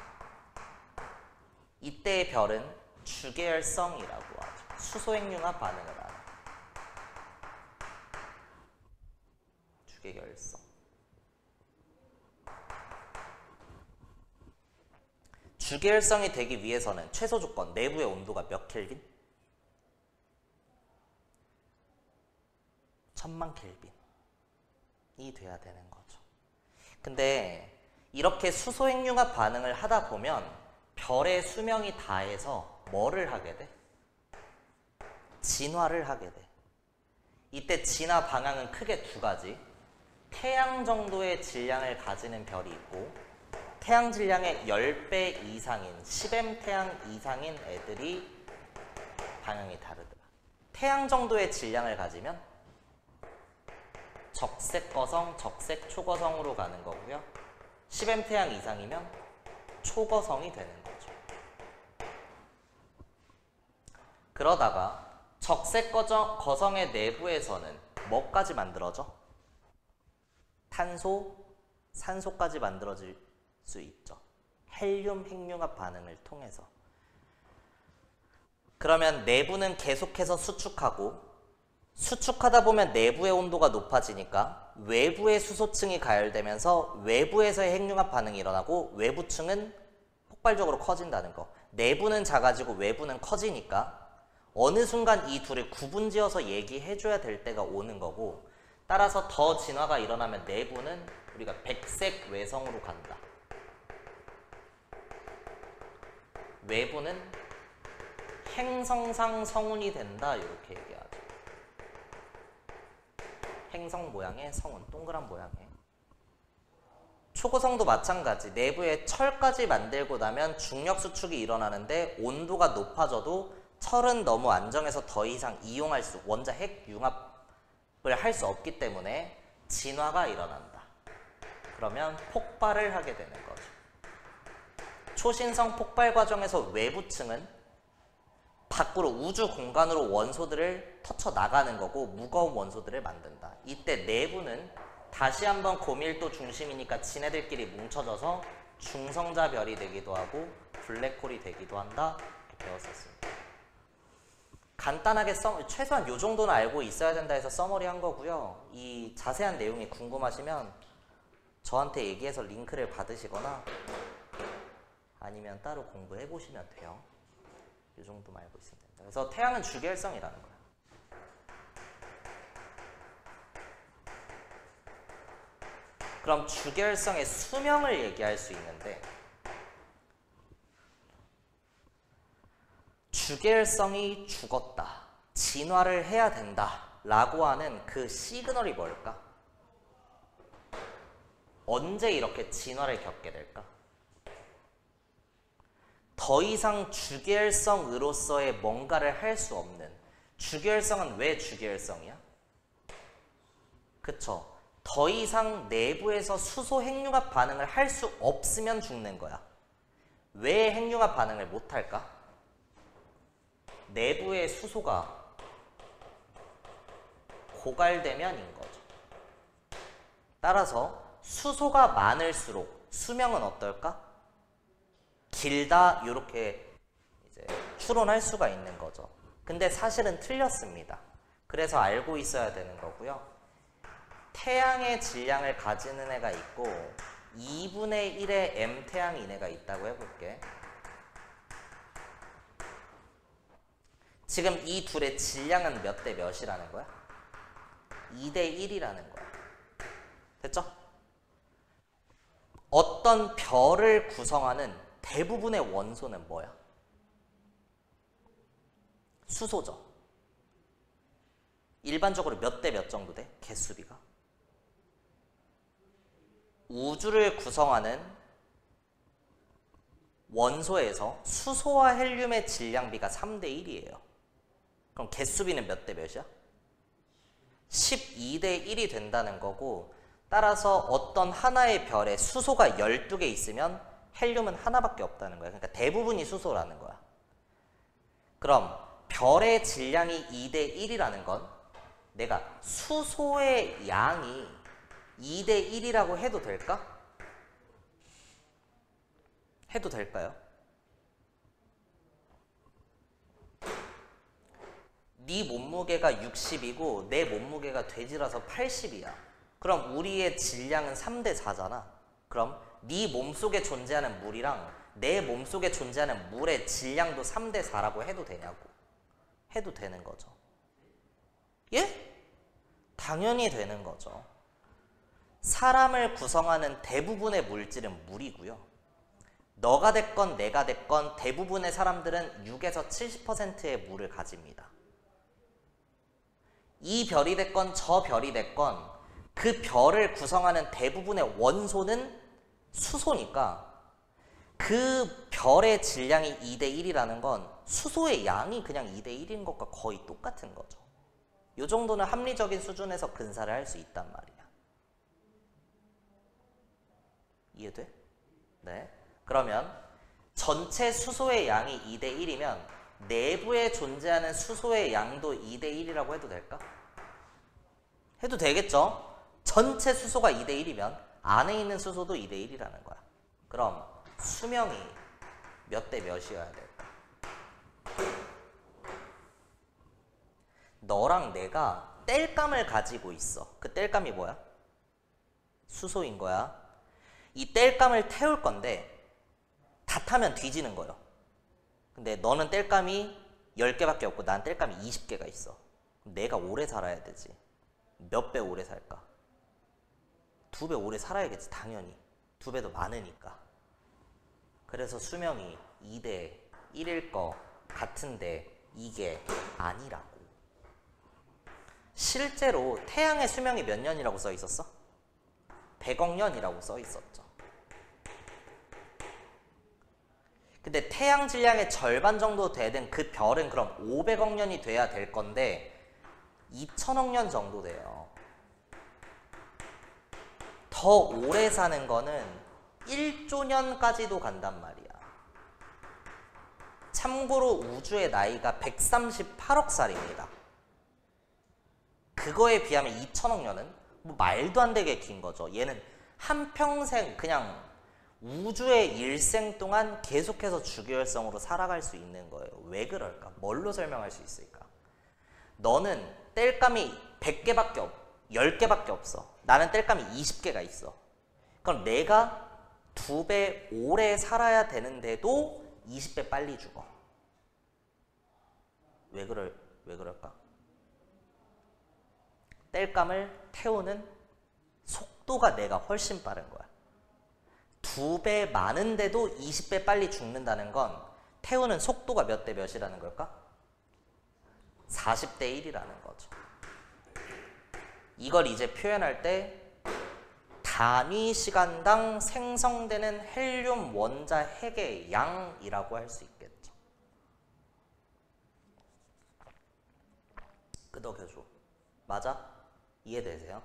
이때의 별은 주계열성이라고 하죠. 수소핵융합 반응을 하는 주계열성. 주계열성이 되기 위해서는 최소 조건 내부의 온도가 몇 켈빈? 1000만 켈빈이 돼야 되는 거죠. 근데 이렇게 수소 핵융합 반응을 하다 보면 별의 수명이 다해서 뭐를 하게 돼? 진화를 하게 돼. 이때 진화 방향은 크게 두 가지. 태양 정도의 질량을 가지는 별이 있고 태양 질량의 10배 이상인 10M 태양 이상인 애들이 방향이 다르더라. 태양 정도의 질량을 가지면 적색 거성, 적색 초거성으로 가는 거고요. 10M 태양 이상이면 초거성이 되는 거죠. 그러다가 적색 거성의 내부에서는 뭐까지 만들어져? 탄소, 산소까지 만들어질 수 있죠. 헬륨 핵융합 반응을 통해서. 그러면 내부는 계속해서 수축하고 수축하다 보면 내부의 온도가 높아지니까 외부의 수소층이 가열되면서 외부에서의 핵융합 반응이 일어나고 외부층은 폭발적으로 커진다는 거. 내부는 작아지고 외부는 커지니까 어느 순간 이 둘을 구분지어서 얘기해줘야 될 때가 오는 거고 따라서 더 진화가 일어나면 내부는 우리가 백색 외성으로 간다. 외부는 행성상 성운이 된다 이렇게 얘기하죠. 행성 모양의 성운, 동그란 모양의. 초고성도 마찬가지. 내부에 철까지 만들고 나면 중력 수축이 일어나는데 온도가 높아져도 철은 너무 안정해서 더 이상 이용할 수, 원자 핵 융합을 할 수 없기 때문에 진화가 일어난다. 그러면 폭발을 하게 되는 거죠. 초신성 폭발 과정에서 외부층은 밖으로 우주 공간으로 원소들을 터쳐 나가는 거고 무거운 원소들을 만든다. 이때 내부는 다시 한번 고밀도 중심이니까 지네들끼리 뭉쳐져서 중성자별이 되기도 하고 블랙홀이 되기도 한다. 이렇게 배웠었습니다. 간단하게 최소한 이 정도는 알고 있어야 된다 해서 서머리 한 거고요. 이 자세한 내용이 궁금하시면 저한테 얘기해서 링크를 받으시거나 아니면 따로 공부해 보시면 돼요. 이 정도만 알고 있으면 됩니다. 그래서 태양은 주계열성이라는 거예요. 그럼 주계열성의 수명을 얘기할 수 있는데 주계열성이 죽었다, 진화를 해야 된다 라고 하는 그 시그널이 뭘까? 언제 이렇게 진화를 겪게 될까? 더 이상 주계열성으로서의 뭔가를 할 수 없는. 주계열성은 왜 주계열성이야? 그쵸? 더 이상 내부에서 수소 핵융합 반응을 할 수 없으면 죽는 거야. 왜 핵융합 반응을 못 할까? 내부의 수소가 고갈되면인 거죠. 따라서 수소가 많을수록 수명은 어떨까? 길다 이렇게 이제 추론할 수가 있는 거죠. 근데 사실은 틀렸습니다. 그래서 알고 있어야 되는 거고요. 태양의 질량을 가지는 애가 있고 2분의 1의 M태양인 애가 있다고 해볼게. 지금 이 둘의 질량은 몇 대 몇이라는 거야? 2대 1이라는 거야. 됐죠? 어떤 별을 구성하는 대부분의 원소는 뭐야? 수소죠. 일반적으로 몇 대 몇 정도 돼? 개수비가? 우주를 구성하는 원소에서 수소와 헬륨의 질량비가 3대 1이에요. 그럼 개수비는 몇 대 몇이야? 12대 1이 된다는 거고, 따라서 어떤 하나의 별에 수소가 12개 있으면 헬륨은 하나밖에 없다는 거야. 그러니까 대부분이 수소라는 거야. 그럼 별의 질량이 2대 1이라는 건 내가 수소의 양이 2대 1이라고 해도 될까? 해도 될까요? 네 몸무게가 60이고 내 몸무게가 돼지라서 80이야. 그럼 우리의 질량은 3대 4잖아. 그럼 네 몸속에 존재하는 물이랑 내 몸속에 존재하는 물의 질량도 3대 4라고 해도 되냐고. 해도 되는 거죠. 예? 당연히 되는 거죠. 사람을 구성하는 대부분의 물질은 물이고요. 너가 됐건 내가 됐건 대부분의 사람들은 6에서 70%의 물을 가집니다. 이 별이 됐건 저 별이 됐건 그 별을 구성하는 대부분의 원소는 수소니까 그 별의 질량이 2대 1이라는 건 수소의 양이 그냥 2대 1인 것과 거의 똑같은 거죠. 이 정도는 합리적인 수준에서 근사를 할 수 있단 말이야. 이해돼? 네. 그러면 전체 수소의 양이 2대 1이면 내부에 존재하는 수소의 양도 2대 1이라고 해도 될까? 해도 되겠죠? 전체 수소가 2대 1이면 안에 있는 수소도 2대 1이라는 거야. 그럼 수명이 몇 대 몇이어야 될까? 너랑 내가 땔감을 가지고 있어. 그 땔감이 뭐야? 수소인 거야. 이 땔감을 태울 건데 다 타면 뒤지는 거예요. 근데 너는 땔감이 10개밖에 없고 난 땔감이 20개가 있어. 내가 오래 살아야 되지. 몇 배 오래 살까? 2배 오래 살아야겠지, 당연히. 2배 더 많으니까. 그래서 수명이 2대 1일 거 같은데 이게 아니라고. 실제로 태양의 수명이 몇 년이라고 써 있었어? 100억 년이라고 써 있었죠. 근데 태양 질량의 절반 정도 되는 그 별은 그럼 500억 년이 돼야 될 건데 2000억 년 정도 돼요. 더 오래 사는 거는 1조 년까지도 간단 말이야. 참고로 우주의 나이가 138억 살입니다. 그거에 비하면 2000억 년은 뭐 말도 안 되게 긴 거죠. 얘는 한평생 그냥 우주의 일생 동안 계속해서 주기율성으로 살아갈 수 있는 거예요. 왜 그럴까? 뭘로 설명할 수 있을까? 너는 땔감이 100개밖에 10개밖에 없어. 나는 땔감이 20개가 있어. 그럼 내가 2배 오래 살아야 되는데도 20배 빨리 죽어. 왜 그럴까? 땔감을 태우는 속도가 내가 훨씬 빠른 거야. 2배 많은데도 20배 빨리 죽는다는 건 태우는 속도가 몇 대 몇이라는 걸까? 40대 1이라는 거죠. 이걸 이제 표현할 때 단위 시간당 생성되는 헬륨 원자 핵의 양이라고 할 수 있겠죠. 끄덕여줘. 맞아? 이해되세요?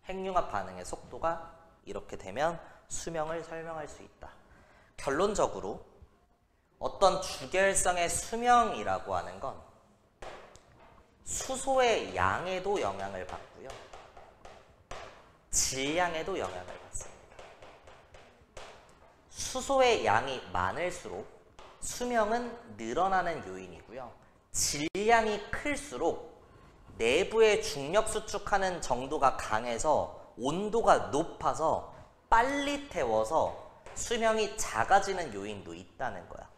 핵융합 반응의 속도가 이렇게 되면 수명을 설명할 수 있다. 결론적으로 어떤 주결성의 수명이라고 하는 건 수소의 양에도 영향을 받고요. 질량에도 영향을 받습니다. 수소의 양이 많을수록 수명은 늘어나는 요인이고요. 질량이 클수록 내부의 중력 수축하는 정도가 강해서 온도가 높아서 빨리 태워서 수명이 작아지는 요인도 있다는 거야.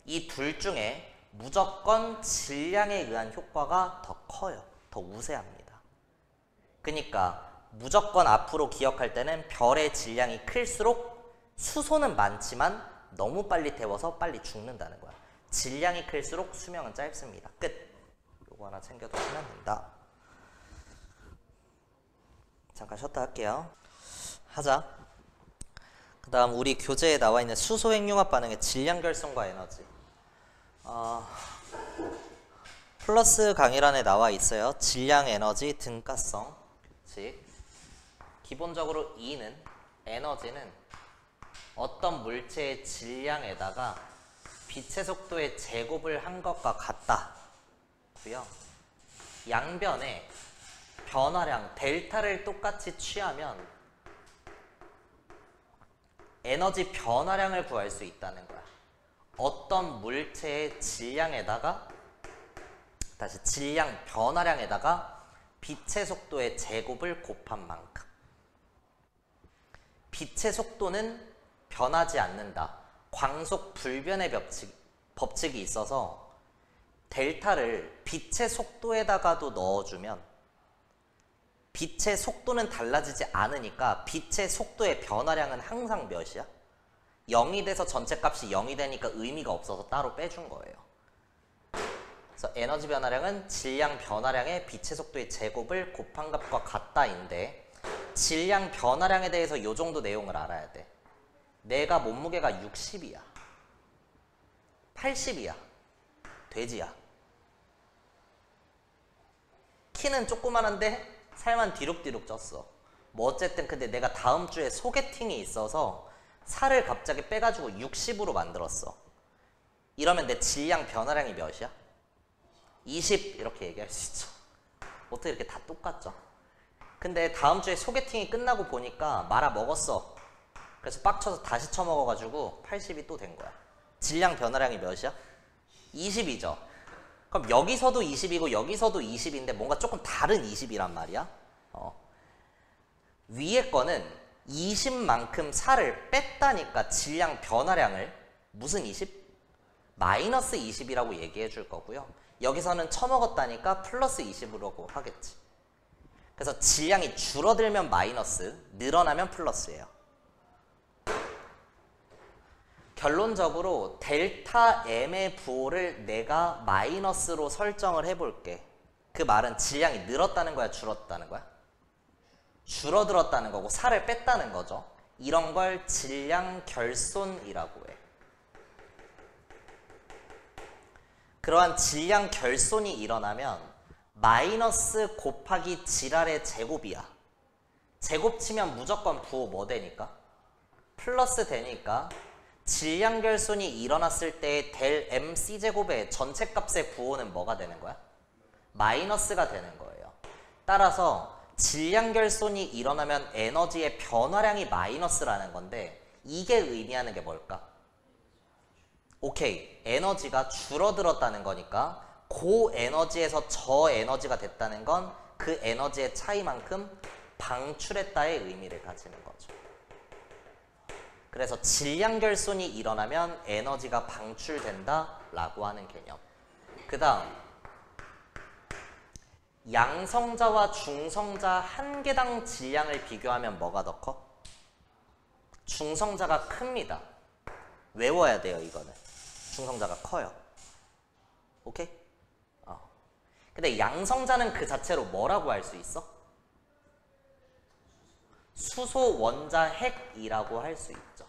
이 둘 중에 무조건 질량에 의한 효과가 더 커요. 더 우세합니다. 그러니까 무조건 앞으로 기억할 때는 별의 질량이 클수록 수소는 많지만 너무 빨리 태워서 빨리 죽는다는 거야. 질량이 클수록 수명은 짧습니다. 끝. 요거 하나 챙겨두시면 됩니다. 잠깐 쉬었다 할게요. 하자. 그 다음 우리 교재에 나와 있는 수소 핵융합 반응의 질량 결손과 에너지. 플러스 강의란에 나와 있어요. 질량, 에너지, 등가성 규칙. 기본적으로 E는 에너지는 어떤 물체의 질량에다가 빛의 속도의 제곱을 한 것과 같다고요. 양변에 변화량 델타를 똑같이 취하면 에너지 변화량을 구할 수 있다는 거야. 어떤 물체의 질량에다가 다시 질량 변화량에다가 빛의 속도의 제곱을 곱한 만큼. 빛의 속도는 변하지 않는다. 광속 불변의 법칙이 있어서 델타를 빛의 속도에다가도 넣어주면 빛의 속도는 달라지지 않으니까 빛의 속도의 변화량은 항상 몇이야? 0이 돼서 전체 값이 0이 되니까 의미가 없어서 따로 빼준 거예요. 그래서 에너지 변화량은 질량 변화량의 빛의 속도의 제곱을 곱한 값과 같다인데 질량 변화량에 대해서 이 정도 내용을 알아야 돼. 내가 몸무게가 60이야. 80이야. 돼지야. 키는 조그만한데 살만 뒤룩뒤룩 쪘어. 뭐 어쨌든 근데 내가 다음 주에 소개팅이 있어서 살을 갑자기 빼가지고 60으로 만들었어. 이러면 내 질량 변화량이 몇이야? 20 이렇게 얘기할 수 있죠. 어떻게 이렇게 다 똑같죠? 근데 다음 주에 소개팅이 끝나고 보니까 말아 먹었어. 그래서 빡쳐서 다시 처먹어가지고 80이 또 된 거야. 질량 변화량이 몇이야? 20이죠. 그럼 여기서도 20이고 여기서도 20인데 뭔가 조금 다른 20이란 말이야. 위에 거는 20만큼 살을 뺐다니까 질량 변화량을 무슨 20? 마이너스 20이라고 얘기해 줄 거고요. 여기서는 처먹었다니까 플러스 20으로 하겠지. 그래서 질량이 줄어들면 마이너스, 늘어나면 플러스예요. 결론적으로 델타 M의 부호를 내가 마이너스로 설정을 해볼게. 그 말은 질량이 늘었다는 거야, 줄었다는 거야? 줄어들었다는 거고 살을 뺐다는 거죠. 이런 걸 질량 결손이라고 해. 그러한 질량 결손이 일어나면 마이너스 곱하기 질알의 제곱이야. 제곱 치면 무조건 부호 뭐 되니까? 플러스 되니까 질량 결손이 일어났을 때 델 mc제곱의 전체 값의 부호는 뭐가 되는 거야? 마이너스가 되는 거예요. 따라서 질량 결손이 일어나면 에너지의 변화량이 마이너스라는 건데 이게 의미하는 게 뭘까? 오케이, 에너지가 줄어들었다는 거니까 고에너지에서 저에너지가 됐다는 건 그 에너지의 차이만큼 방출했다의 의미를 가지는 거죠. 그래서 질량 결손이 일어나면 에너지가 방출된다 라고 하는 개념. 그 다음 양성자와 중성자 한 개당 질량을 비교하면 뭐가 더 커? 중성자가 큽니다. 외워야 돼요. 이거는 중성자가 커요. 오케이? 근데 양성자는 그 자체로 뭐라고 할 수 있어? 수소 원자 핵이라고 할 수 있죠.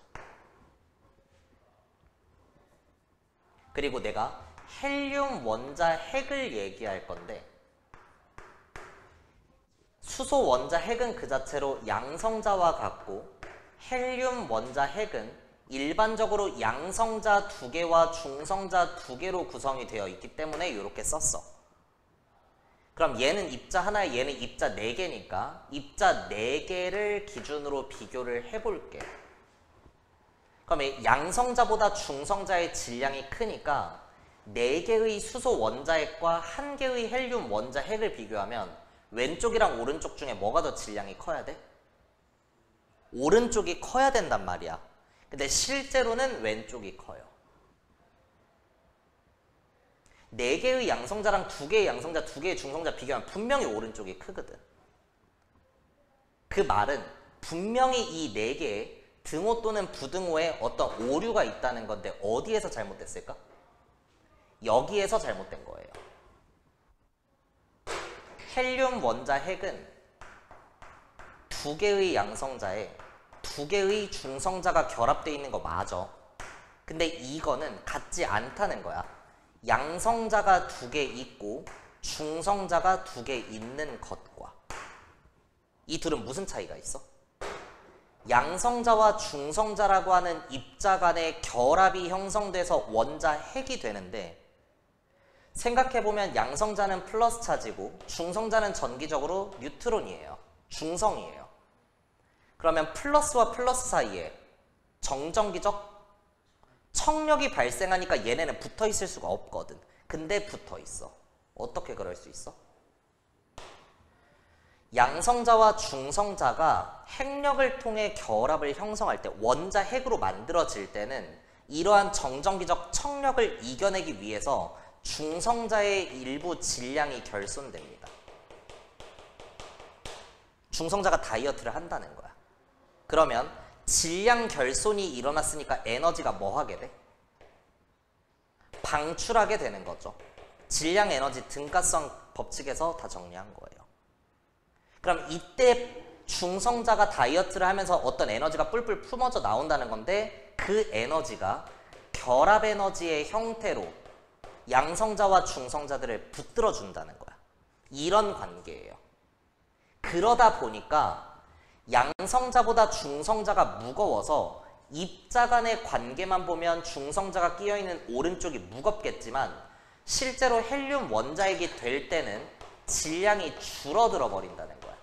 그리고 내가 헬륨 원자 핵을 얘기할 건데 수소 원자 핵은 그 자체로 양성자와 같고 헬륨 원자 핵은 일반적으로 양성자 2개와 중성자 2개로 구성이 되어 있기 때문에 이렇게 썼어. 그럼 얘는 입자 하나에 얘는 입자 4개니까 입자 4개를 기준으로 비교를 해볼게. 그럼 양성자보다 중성자의 질량이 크니까 4개의 수소 원자핵과 1개의 헬륨 원자핵을 비교하면 왼쪽이랑 오른쪽 중에 뭐가 더 질량이 커야 돼? 오른쪽이 커야 된단 말이야. 근데 실제로는 왼쪽이 커요. 4개의 양성자랑 2개의 양성자, 2개의 중성자 비교하면 분명히 오른쪽이 크거든. 그 말은 분명히 이 4개의 등호 또는 부등호에 어떤 오류가 있다는 건데 어디에서 잘못됐을까? 여기에서 잘못된 거예요. 헬륨 원자 핵은 2개의 양성자에 2개의 중성자가 결합되어 있는 거 맞아. 근데 이거는 같지 않다는 거야. 양성자가 2개 있고 중성자가 2개 있는 것과 이 둘은 무슨 차이가 있어? 양성자와 중성자라고 하는 입자 간의 결합이 형성돼서 원자 핵이 되는데 생각해보면 양성자는 플러스 차지고 중성자는 전기적으로 뉴트론이에요. 중성이에요. 그러면 플러스와 플러스 사이에 정전기적 청력이 발생하니까 얘네는 붙어 있을 수가 없거든. 근데 붙어 있어. 어떻게 그럴 수 있어? 양성자와 중성자가 핵력을 통해 결합을 형성할 때 원자 핵으로 만들어질 때는 이러한 정전기적 청력을 이겨내기 위해서 중성자의 일부 질량이 결손됩니다. 중성자가 다이어트를 한다는 거야. 그러면 질량 결손이 일어났으니까 에너지가 뭐 하게 돼? 방출하게 되는 거죠. 질량 에너지 등가성 법칙에서 다 정리한 거예요. 그럼 이때 중성자가 다이어트를 하면서 어떤 에너지가 뿔뿔 품어져 나온다는 건데 그 에너지가 결합 에너지의 형태로 양성자와 중성자들을 붙들어 준다는 거야. 이런 관계예요. 그러다 보니까 양성자보다 중성자가 무거워서 입자 간의 관계만 보면 중성자가 끼어있는 오른쪽이 무겁겠지만 실제로 헬륨 원자핵이 될 때는 질량이 줄어들어 버린다는 거야.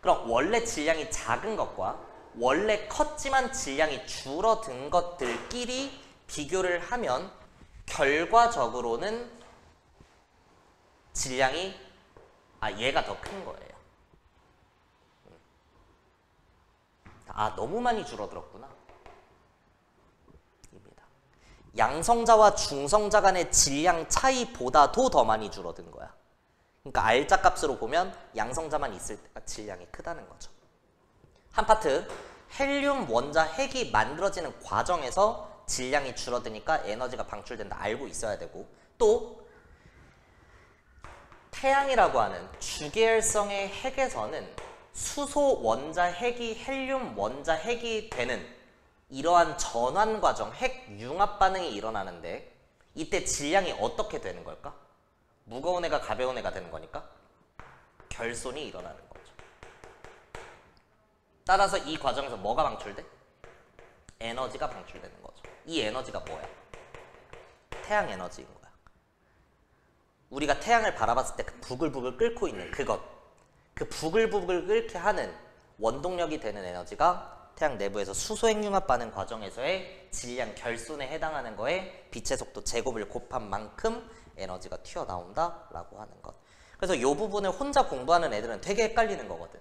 그럼 원래 질량이 작은 것과 원래 컸지만 질량이 줄어든 것들끼리 비교를 하면 결과적으로는 질량이 얘가 더 큰 거예요. 너무 많이 줄어들었구나. 입니다. 양성자와 중성자 간의 질량 차이보다도 더 많이 줄어든 거야. 그러니까 알자 값으로 보면 양성자만 있을 때가 질량이 크다는 거죠. 한 파트, 헬륨 원자 핵이 만들어지는 과정에서 질량이 줄어드니까 에너지가 방출된다 알고 있어야 되고, 또 태양이라고 하는 주계열성의 핵에서는 수소 원자 핵이 헬륨 원자 핵이 되는 이러한 전환 과정, 핵 융합 반응이 일어나는데 이때 질량이 어떻게 되는 걸까? 무거운 애가 가벼운 애가 되는 거니까 결손이 일어나는 거죠. 따라서 이 과정에서 뭐가 방출돼? 에너지가 방출되는 거죠. 이 에너지가 뭐야? 태양 에너지인 거야. 우리가 태양을 바라봤을 때 그 부글부글 끓고 있는 그것, 그 부글부글 끓게 하는 원동력이 되는 에너지가 태양 내부에서 수소핵융합 반응 과정에서의 질량 결손에 해당하는 거에 빛의 속도 제곱을 곱한 만큼 에너지가 튀어나온다 라고 하는 것. 그래서 이 부분을 혼자 공부하는 애들은 되게 헷갈리는 거거든.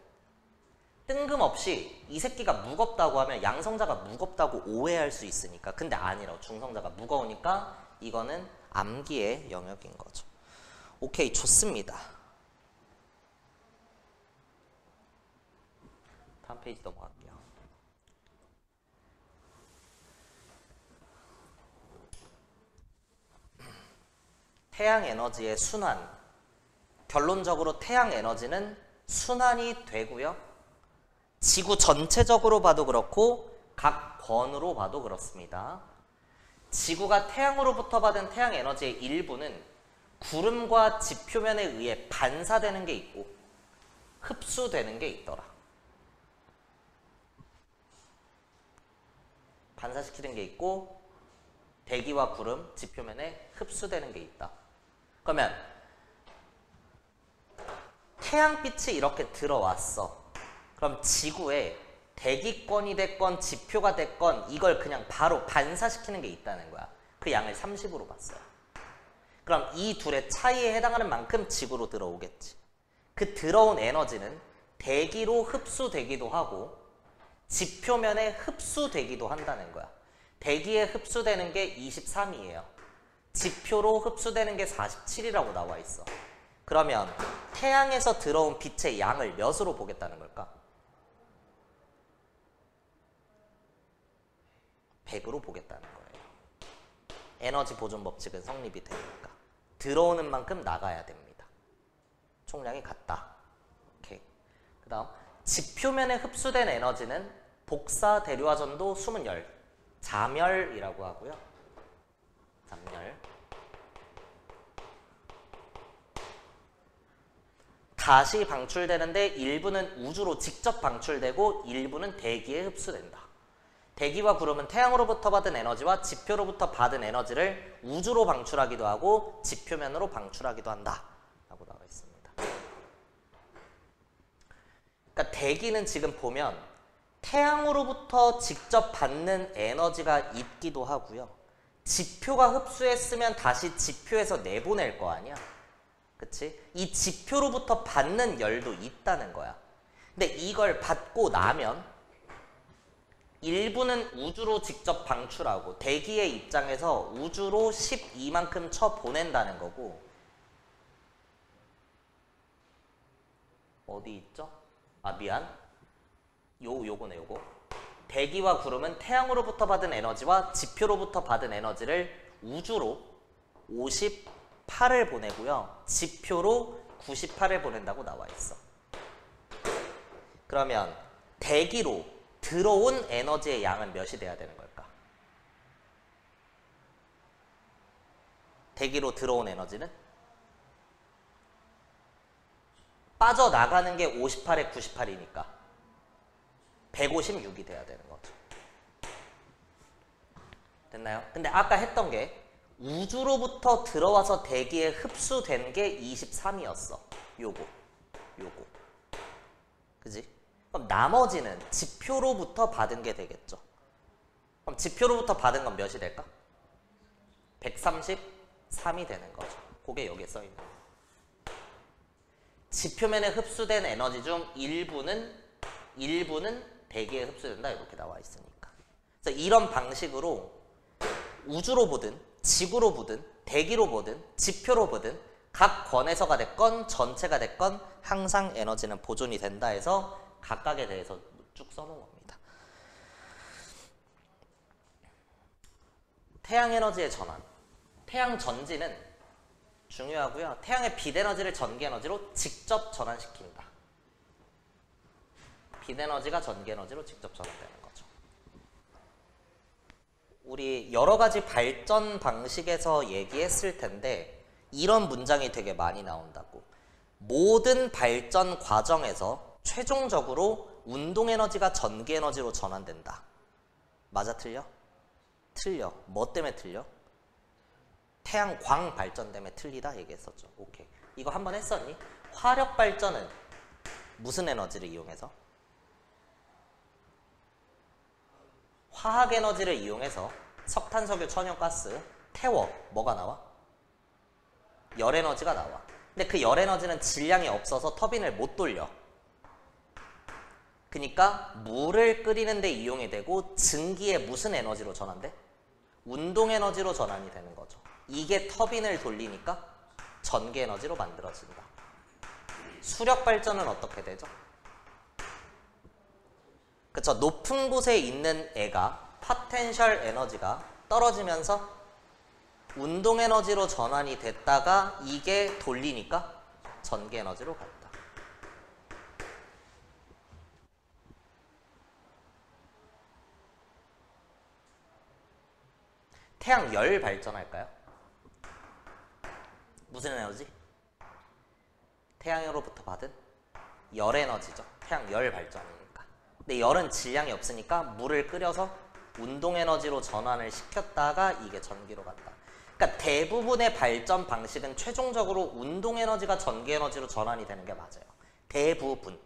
뜬금없이 이 새끼가 무겁다고 하면 양성자가 무겁다고 오해할 수 있으니까. 근데 아니라고. 중성자가 무거우니까 이거는 암기의 영역인 거죠. 오케이, 좋습니다. 다음 페이지 넘어갈게요. 태양 에너지의 순환. 결론적으로 태양 에너지는 순환이 되고요. 지구 전체적으로 봐도 그렇고 각 권으로 봐도 그렇습니다. 지구가 태양으로부터 받은 태양 에너지의 일부는 구름과 지표면에 의해 반사되는 게 있고 흡수되는 게 있더라. 반사시키는 게 있고 대기와 구름, 지표면에 흡수되는 게 있다. 그러면 태양빛이 이렇게 들어왔어. 그럼 지구에 대기권이 됐건 지표가 됐건 이걸 그냥 바로 반사시키는 게 있다는 거야. 그 양을 30으로 봤어요. 그럼 이 둘의 차이에 해당하는 만큼 지구로 들어오겠지. 그 들어온 에너지는 대기로 흡수되기도 하고 지표면에 흡수되기도 한다는 거야. 대기에 흡수되는 게 23이에요. 지표로 흡수되는 게 47이라고 나와 있어. 그러면 태양에서 들어온 빛의 양을 몇으로 보겠다는 걸까? 100으로 보겠다는 거예요. 에너지 보존 법칙은 성립이 되니까. 들어오는 만큼 나가야 됩니다. 총량이 같다. 오케이. 그 다음 지표면에 흡수된 에너지는 복사 대류화전도 숨은 열, 자멸이라고 하고요. 잠열. 다시 방출되는데 일부는 우주로 직접 방출되고 일부는 대기에 흡수된다. 대기와 구름은 태양으로부터 받은 에너지와 지표로부터 받은 에너지를 우주로 방출하기도 하고 지표면으로 방출하기도 한다 라고 나와 있습니다. 그러니까 대기는 지금 보면 태양으로부터 직접 받는 에너지가 있기도 하고요. 지표가 흡수했으면 다시 지표에서 내보낼 거 아니야. 그치? 이 지표로부터 받는 열도 있다는 거야. 근데 이걸 받고 나면 일부는 우주로 직접 방출하고 대기의 입장에서 우주로 12만큼 쳐보낸다는 거고 어디 있죠? 아 미안. 요거네 요거. 대기와 구름은 태양으로부터 받은 에너지와 지표로부터 받은 에너지를 우주로 58을 보내고요. 지표로 98을 보낸다고 나와 있어. 그러면 대기로 들어온 에너지의 양은 몇이 돼야 되는 걸까? 대기로 들어온 에너지는? 빠져나가는 게 58에 98이니까 156이 돼야 되는 거죠. 됐나요? 근데 아까 했던 게 우주로부터 들어와서 대기에 흡수된 게 23이었어. 요거. 그지? 그럼 나머지는 지표로부터 받은 게 되겠죠. 그럼 지표로부터 받은 건 몇이 될까? 133이 되는 거죠. 그게 여기에 써있는 거예요. 지표면에 흡수된 에너지 중 일부는 대기에 흡수된다 이렇게 나와 있으니까. 그래서 이런 방식으로 우주로 보든 지구로 보든 대기로 보든 지표로 보든 각 권에서가 됐건 전체가 됐건 항상 에너지는 보존이 된다 해서 각각에 대해서 쭉 써놓은 겁니다. 태양 에너지의 전환. 태양 전지는 중요하고요. 태양의 빛 에너지를 전기 에너지로 직접 전환시킨다. 빛 에너지가 전기 에너지로 직접 전환되는 거죠. 우리 여러 가지 발전 방식에서 얘기했을 텐데 이런 문장이 되게 많이 나온다고. 모든 발전 과정에서 최종적으로 운동 에너지가 전기 에너지로 전환된다. 맞아 틀려? 틀려. 뭐 때문에 틀려? 태양광 발전 때문에 틀리다 얘기했었죠. 오케이. 이거 한번 했었니? 화력 발전은 무슨 에너지를 이용해서? 화학 에너지를 이용해서 석탄, 석유, 천연가스 태워 뭐가 나와? 열 에너지가 나와. 근데 그 열 에너지는 질량이 없어서 터빈을 못 돌려. 그러니까 물을 끓이는 데 이용이 되고 증기에 무슨 에너지로 전환돼? 운동 에너지로 전환이 되는 거죠. 이게 터빈을 돌리니까 전기 에너지로 만들어진다. 수력 발전은 어떻게 되죠? 그쵸? 높은 곳에 있는 애가 포텐셜 에너지가 떨어지면서 운동 에너지로 전환이 됐다가 이게 돌리니까 전기 에너지로 간다. 태양 열 발전할까요? 무슨 에너지? 태양으로부터 받은 열 에너지죠. 태양 열 발전이니까. 근데 열은 질량이 없으니까 물을 끓여서 운동 에너지로 전환을 시켰다가 이게 전기로 간다. 그러니까 대부분의 발전 방식은 최종적으로 운동 에너지가 전기 에너지로 전환이 되는 게 맞아요. 대부분.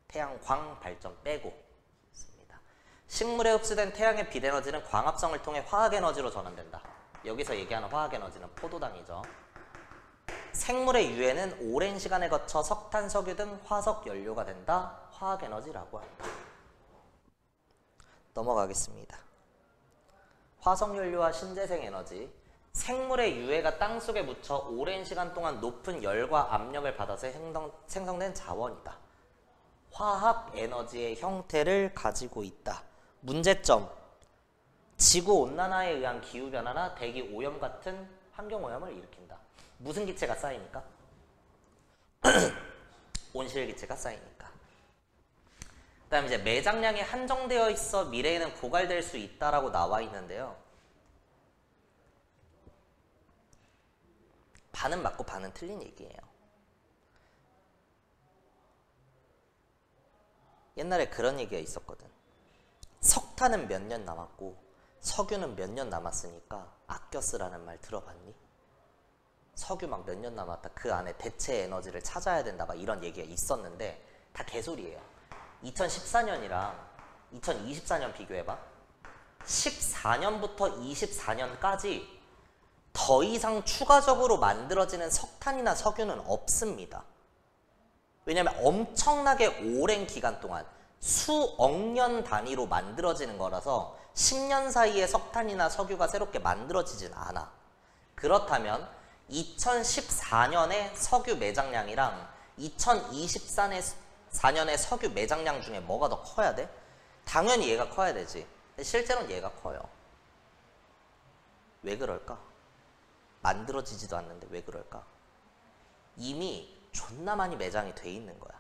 태양광 발전 빼고 있습니다. 식물에 흡수된 태양의 빛 에너지는 광합성을 통해 화학 에너지로 전환된다. 여기서 얘기하는 화학 에너지는 포도당이죠. 생물의 유해는 오랜 시간에 거쳐 석탄, 석유 등 화석 연료가 된다. 화학 에너지라고 한다. 넘어가겠습니다. 화석 연료와 신재생 에너지. 생물의 유해가 땅속에 묻혀 오랜 시간 동안 높은 열과 압력을 받아서 생성된 자원이다. 화학 에너지의 형태를 가지고 있다. 문제점. 지구온난화에 의한 기후변화나 대기 오염 같은 환경오염을 일으킨다. 무슨 기체가 쌓이니까? 온실기체가 쌓이니까. 그 다음에 이제 매장량이 한정되어 있어 미래에는 고갈될 수 있다라고 나와 있는데요. 반은 맞고 반은 틀린 얘기예요. 옛날에 그런 얘기가 있었거든. 석탄은 몇 년 남았고 석유는 몇 년 남았으니까 아껴 쓰라는 말 들어봤니? 석유 막 몇 년 남았다. 그 안에 대체 에너지를 찾아야 된다. 막 이런 얘기가 있었는데 다 개소리예요. 2014년이랑 2024년 비교해봐. 14년부터 24년까지 더 이상 추가적으로 만들어지는 석탄이나 석유는 없습니다. 왜냐하면 엄청나게 오랜 기간 동안 수억 년 단위로 만들어지는 거라서 10년 사이에 석탄이나 석유가 새롭게 만들어지진 않아. 그렇다면 2014년의 석유 매장량이랑 2024년에 석유 매장량 중에 뭐가 더 커야 돼? 당연히 얘가 커야 되지. 근데 실제로는 얘가 커요. 왜 그럴까? 만들어지지도 않는데 왜 그럴까? 이미 존나 많이 매장이 돼 있는 거야.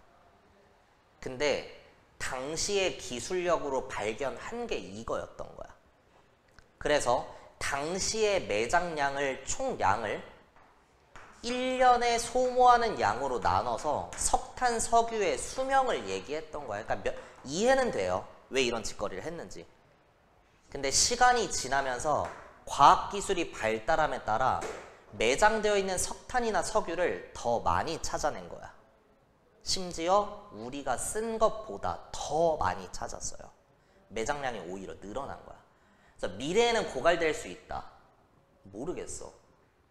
근데 당시의 기술력으로 발견한 게 이거였던 거야. 그래서 당시의 매장량을 총량을 1년에 소모하는 양으로 나눠서 석탄, 석유의 수명을 얘기했던 거야. 그러니까 이해는 돼요. 왜 이런 짓거리를 했는지. 근데 시간이 지나면서 과학기술이 발달함에 따라 매장되어 있는 석탄이나 석유를 더 많이 찾아낸 거야. 심지어 우리가 쓴 것보다 더 많이 찾았어요. 매장량이 오히려 늘어난 거야. 그래서 미래에는 고갈될 수 있다. 모르겠어.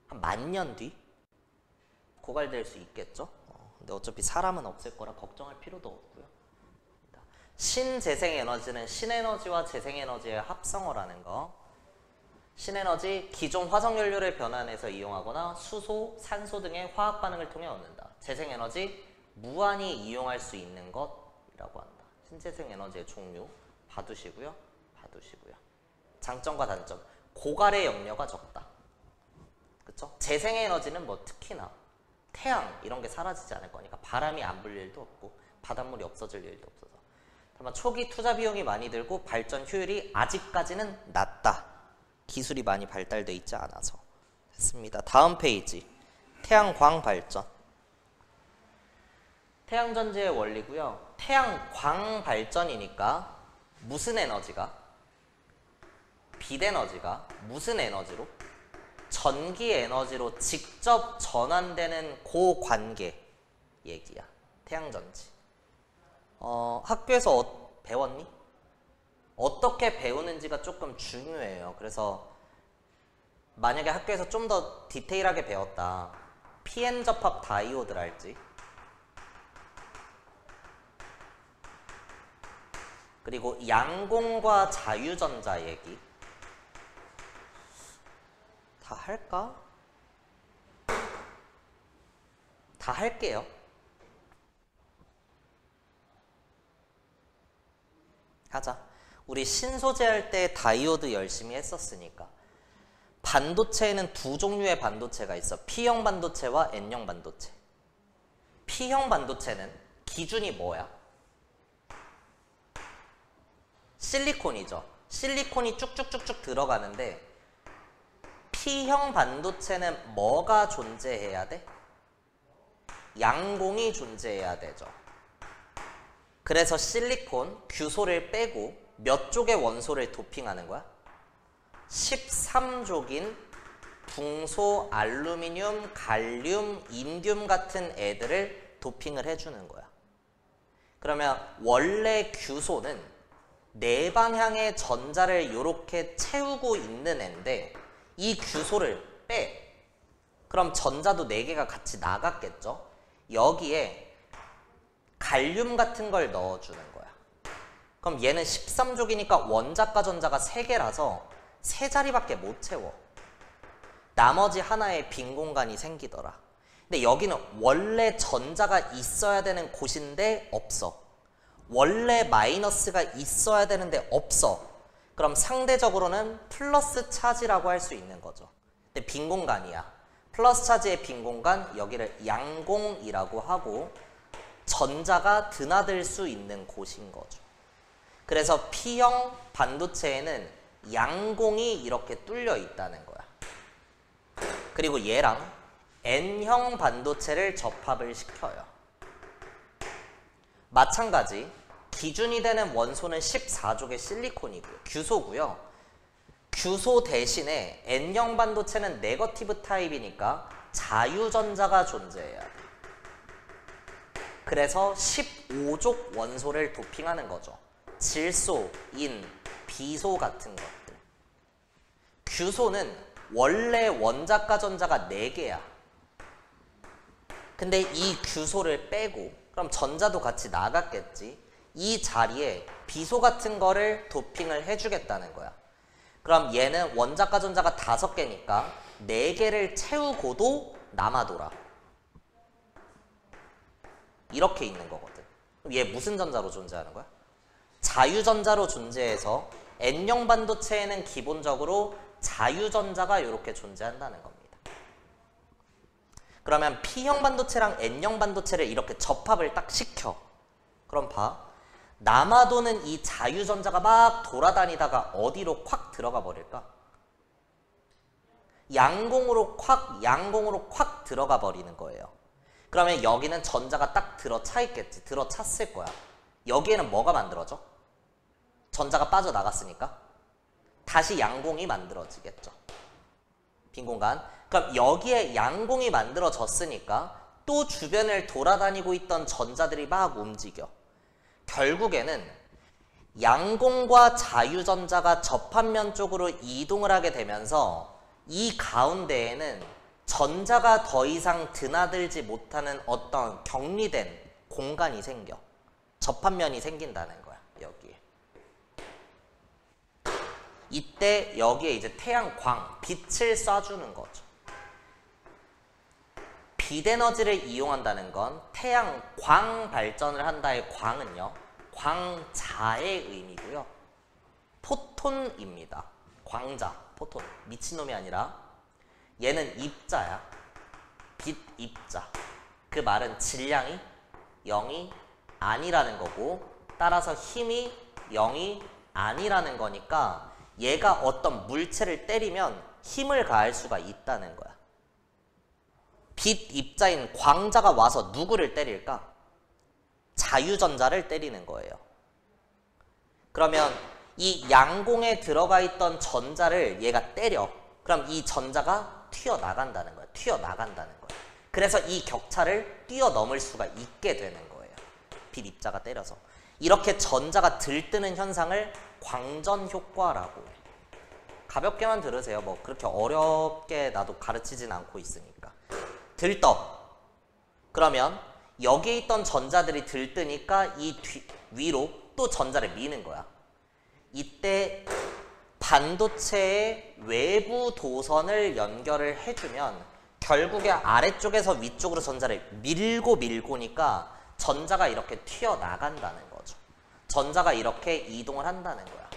한 10,000년 뒤? 고갈될 수 있겠죠? 근데 어차피 사람은 없을 거라 걱정할 필요도 없고요. 신재생에너지는 신에너지와 재생에너지의 합성어라는 거. 신에너지, 기존 화석연료를 변환해서 이용하거나 수소, 산소 등의 화학 반응을 통해 얻는다. 재생에너지, 무한히 이용할 수 있는 것이라고 한다. 신재생에너지의 종류 봐두시고요. 봐두시고요. 장점과 단점. 고갈의 역량가 적다. 그쵸? 재생에너지는 뭐 특히나 태양 이런 게 사라지지 않을 거니까 바람이 안 불 일도 없고 바닷물이 없어질 일도 없어서. 다만 초기 투자 비용이 많이 들고 발전 효율이 아직까지는 낮다. 기술이 많이 발달돼 있지 않아서. 됐습니다. 다음 페이지. 태양광 발전. 태양전지의 원리고요. 태양광 발전이니까 무슨 에너지가? 빛 에너지가 무슨 에너지로? 전기 에너지로 직접 전환되는 그 관계 얘기야. 태양전지. 학교에서 배웠니? 어떻게 배우는지가 조금 중요해요. 그래서 만약에 학교에서 좀 더 디테일하게 배웠다. PN 접합 다이오드랄지 그리고 양공과 자유전자 얘기 다 할까? 다 할게요. 하자. 우리 신소재 할 때 다이오드 열심히 했었으니까. 반도체에는 두 종류의 반도체가 있어. P형 반도체와 N형 반도체. P형 반도체는 기준이 뭐야? 실리콘이죠. 실리콘이 쭉쭉쭉쭉 들어가는데 P형 반도체는 뭐가 존재해야 돼? 양공이 존재해야 되죠. 그래서 실리콘, 규소를 빼고 몇 족의 원소를 도핑하는 거야? 13족인 붕소, 알루미늄, 갈륨, 인듐 같은 애들을 도핑을 해주는 거야. 그러면 원래 규소는 네 방향의 전자를 이렇게 채우고 있는 애인데 이 규소를 빼. 그럼 전자도 4개가 같이 나갔겠죠? 여기에 갈륨 같은 걸 넣어주는 거야. 그럼 얘는 13족이니까 원자과 전자가 3개라서 3자리밖에 못 채워. 나머지 하나에 빈 공간이 생기더라. 근데 여기는 원래 전자가 있어야 되는 곳인데 없어. 원래 마이너스가 있어야 되는데 없어. 그럼 상대적으로는 플러스 차지라고 할 수 있는 거죠. 근데 빈 공간이야. 플러스 차지의 빈 공간, 여기를 양공이라고 하고 전자가 드나들 수 있는 곳인 거죠. 그래서 P형 반도체에는 양공이 이렇게 뚫려 있다는 거야. 그리고 얘랑 N형 반도체를 접합을 시켜요. 마찬가지 기준이 되는 원소는 14족의 실리콘이고요. 규소고요. 규소 대신에 N형 반도체는 네거티브 타입이니까 자유전자가 존재해야 돼. 그래서 15족 원소를 도핑하는 거죠. 질소, 인, 비소 같은 것들. 규소는 원래 원자과 전자가 4개야. 근데 이 규소를 빼고 그럼 전자도 같이 나갔겠지. 이 자리에 비소 같은 거를 도핑을 해주겠다는 거야. 그럼 얘는 원자과 전자가 5개니까 4개를 채우고도 남아돌아. 이렇게 있는 거거든. 그럼 얘 무슨 전자로 존재하는 거야? 자유전자로 존재해서 N형 반도체에는 기본적으로 자유전자가 이렇게 존재한다는 겁니다. 그러면 P형 반도체랑 N형 반도체를 이렇게 접합을 딱 시켜. 그럼 봐. 남아도는 이 자유전자가 막 돌아다니다가 어디로 콱 들어가 버릴까? 양공으로 콱 들어가 버리는 거예요. 그러면 여기는 전자가 딱 들어차 있겠지. 들어찼을 거야. 여기에는 뭐가 만들어져? 전자가 빠져나갔으니까 다시 양공이 만들어지겠죠. 빈 공간. 그럼 여기에 양공이 만들어졌으니까 또 주변을 돌아다니고 있던 전자들이 막 움직여. 결국에는 양공과 자유전자가 접합면 쪽으로 이동을 하게 되면서 이 가운데에는 전자가 더 이상 드나들지 못하는 어떤 격리된 공간이 생겨. 접합면이 생긴다는 거야. 여기에. 이때 여기에 이제 태양광, 빛을 쏴주는 거죠. 빛에너지를 이용한다는 건 태양광 발전을 한다의 광은요. 광자의 의미고요. 포톤입니다. 광자, 포톤. 미친놈이 아니라 얘는 입자야. 빛 입자. 그 말은 질량이 0이 아니라는 거고 따라서 힘이 0이 아니라는 거니까 얘가 어떤 물체를 때리면 힘을 가할 수가 있다는 거야. 빛 입자인 광자가 와서 누구를 때릴까? 자유전자를 때리는 거예요. 그러면 이 양공에 들어가 있던 전자를 얘가 때려. 그럼 이 전자가 튀어나간다는 거야. 튀어나간다는 거야. 그래서 이 격차를 뛰어넘을 수가 있게 되는 거예요. 빛 입자가 때려서. 이렇게 전자가 들뜨는 현상을 광전 효과라고 해. 가볍게만 들으세요. 뭐 그렇게 어렵게 나도 가르치진 않고 있으니까. 들떠. 그러면 여기에 있던 전자들이 들뜨니까 이 위로 또 전자를 미는 거야. 이때 반도체의 외부 도선을 연결을 해주면 결국에 아래쪽에서 위쪽으로 전자를 밀고니까 전자가 이렇게 튀어나간다는 거죠. 전자가 이렇게 이동을 한다는 거야.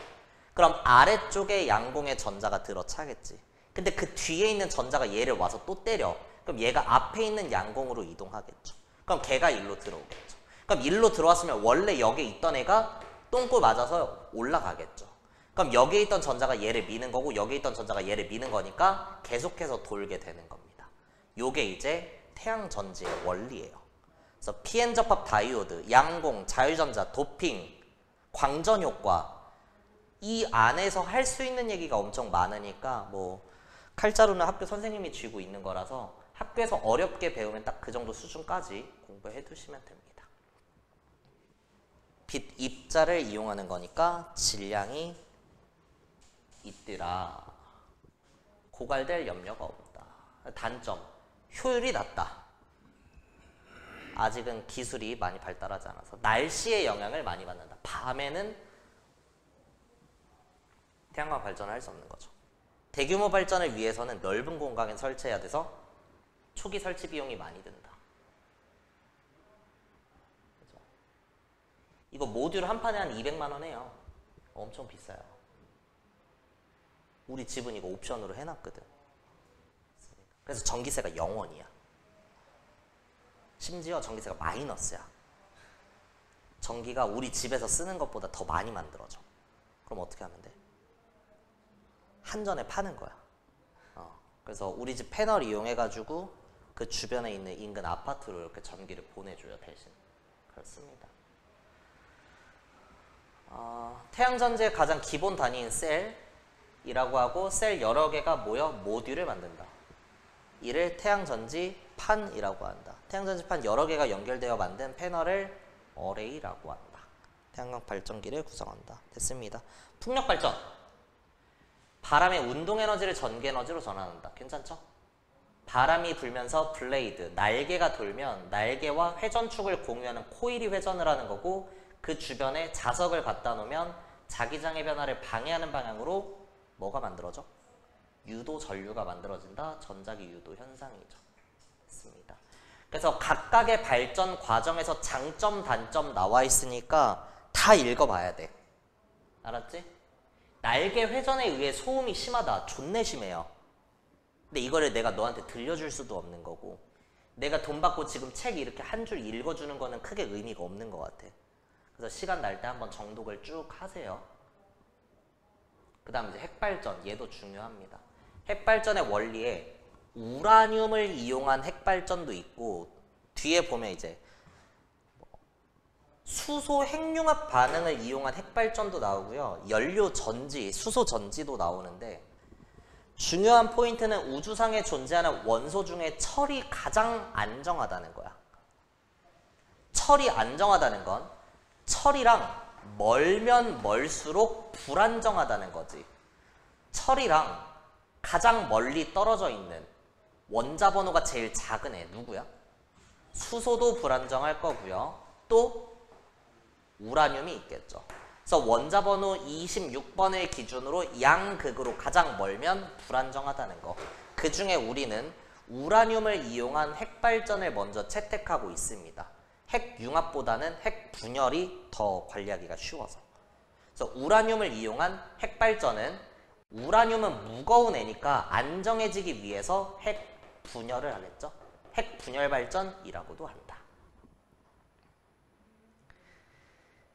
그럼 아래쪽에 양공에 전자가 들어차겠지. 근데 그 뒤에 있는 전자가 얘를 와서 또 때려. 그럼 얘가 앞에 있는 양공으로 이동하겠죠. 그럼 걔가 일로 들어오겠죠. 그럼 일로 들어왔으면 원래 여기에 있던 애가 똥꼬 맞아서 올라가겠죠. 그럼 여기에 있던 전자가 얘를 미는 거고 여기에 있던 전자가 얘를 미는 거니까 계속해서 돌게 되는 겁니다. 요게 이제 태양전지의 원리예요. 그래서 PN 접합 다이오드, 양공, 자유전자, 도핑, 광전효과 이 안에서 할 수 있는 얘기가 엄청 많으니까 뭐 칼자루는 학교 선생님이 쥐고 있는 거라서 학교에서 어렵게 배우면 딱 그 정도 수준까지 공부해 두시면 됩니다. 빛 입자를 이용하는 거니까 질량이 있더라. 고갈될 염려가 없다. 단점, 효율이 낮다. 아직은 기술이 많이 발달하지 않아서 날씨의 영향을 많이 받는다. 밤에는 태양광 발전을 할 수 없는 거죠. 대규모 발전을 위해서는 넓은 공간에 설치해야 돼서 초기 설치 비용이 많이 든다. 그죠? 이거 모듈 한 판에 한 200만 원 해요. 엄청 비싸요. 우리 집은 이거 옵션으로 해놨거든. 그래서 전기세가 0원이야. 심지어 전기세가 마이너스야. 전기가 우리 집에서 쓰는 것보다 더 많이 만들어져. 그럼 어떻게 하면 돼? 한전에 파는 거야. 그래서 우리 집 패널 이용해가지고 그 주변에 있는 인근 아파트로 이렇게 전기를 보내줘요. 대신. 그렇습니다. 태양전지의 가장 기본 단위인 셀이라고 하고 셀 여러 개가 모여 모듈을 만든다. 이를 태양전지판이라고 한다. 태양전지판 여러 개가 연결되어 만든 패널을 어레이라고 한다. 태양광 발전기를 구성한다. 됐습니다. 풍력 발전. 바람의 운동 에너지를 전기 에너지로 전환한다. 괜찮죠? 바람이 불면서 블레이드, 날개가 돌면 날개와 회전축을 공유하는 코일이 회전을 하는 거고 그 주변에 자석을 갖다 놓으면 자기장의 변화를 방해하는 방향으로 뭐가 만들어져? 유도 전류가 만들어진다. 전자기 유도 현상이죠. 됐습니다. 그래서 각각의 발전 과정에서 장점, 단점 나와 있으니까 다 읽어봐야 돼. 알았지? 날개 회전에 의해 소음이 심하다. 존내 심해요. 근데 이거를 내가 너한테 들려줄 수도 없는 거고, 내가 돈 받고 지금 책 이렇게 한 줄 읽어주는 거는 크게 의미가 없는 것 같아. 그래서 시간 날 때 한번 정독을 쭉 하세요. 그 다음 이제 핵발전, 얘도 중요합니다. 핵발전의 원리에 우라늄을 이용한 핵발전도 있고, 뒤에 보면 이제 수소 핵융합 반응을 이용한 핵발전도 나오고요. 연료 전지, 수소 전지도 나오는데, 중요한 포인트는 우주상에 존재하는 원소 중에 철이 가장 안정하다는 거야. 철이 안정하다는 건 철이랑 멀면 멀수록 불안정하다는 거지. 철이랑 가장 멀리 떨어져 있는 원자 번호가 제일 작은 애 누구야? 수소도 불안정할 거고요. 또 우라늄이 있겠죠. 그래서 원자 번호 26번을 기준으로 양극으로 가장 멀면 불안정하다는 거. 그 중에 우리는 우라늄을 이용한 핵발전을 먼저 채택하고 있습니다. 핵융합보다는 핵분열이 더 관리하기가 쉬워서. 그래서 우라늄을 이용한 핵발전은 우라늄은 무거운 애니까 안정해지기 위해서 핵분열을 하겠죠. 핵분열 발전이라고도 한다.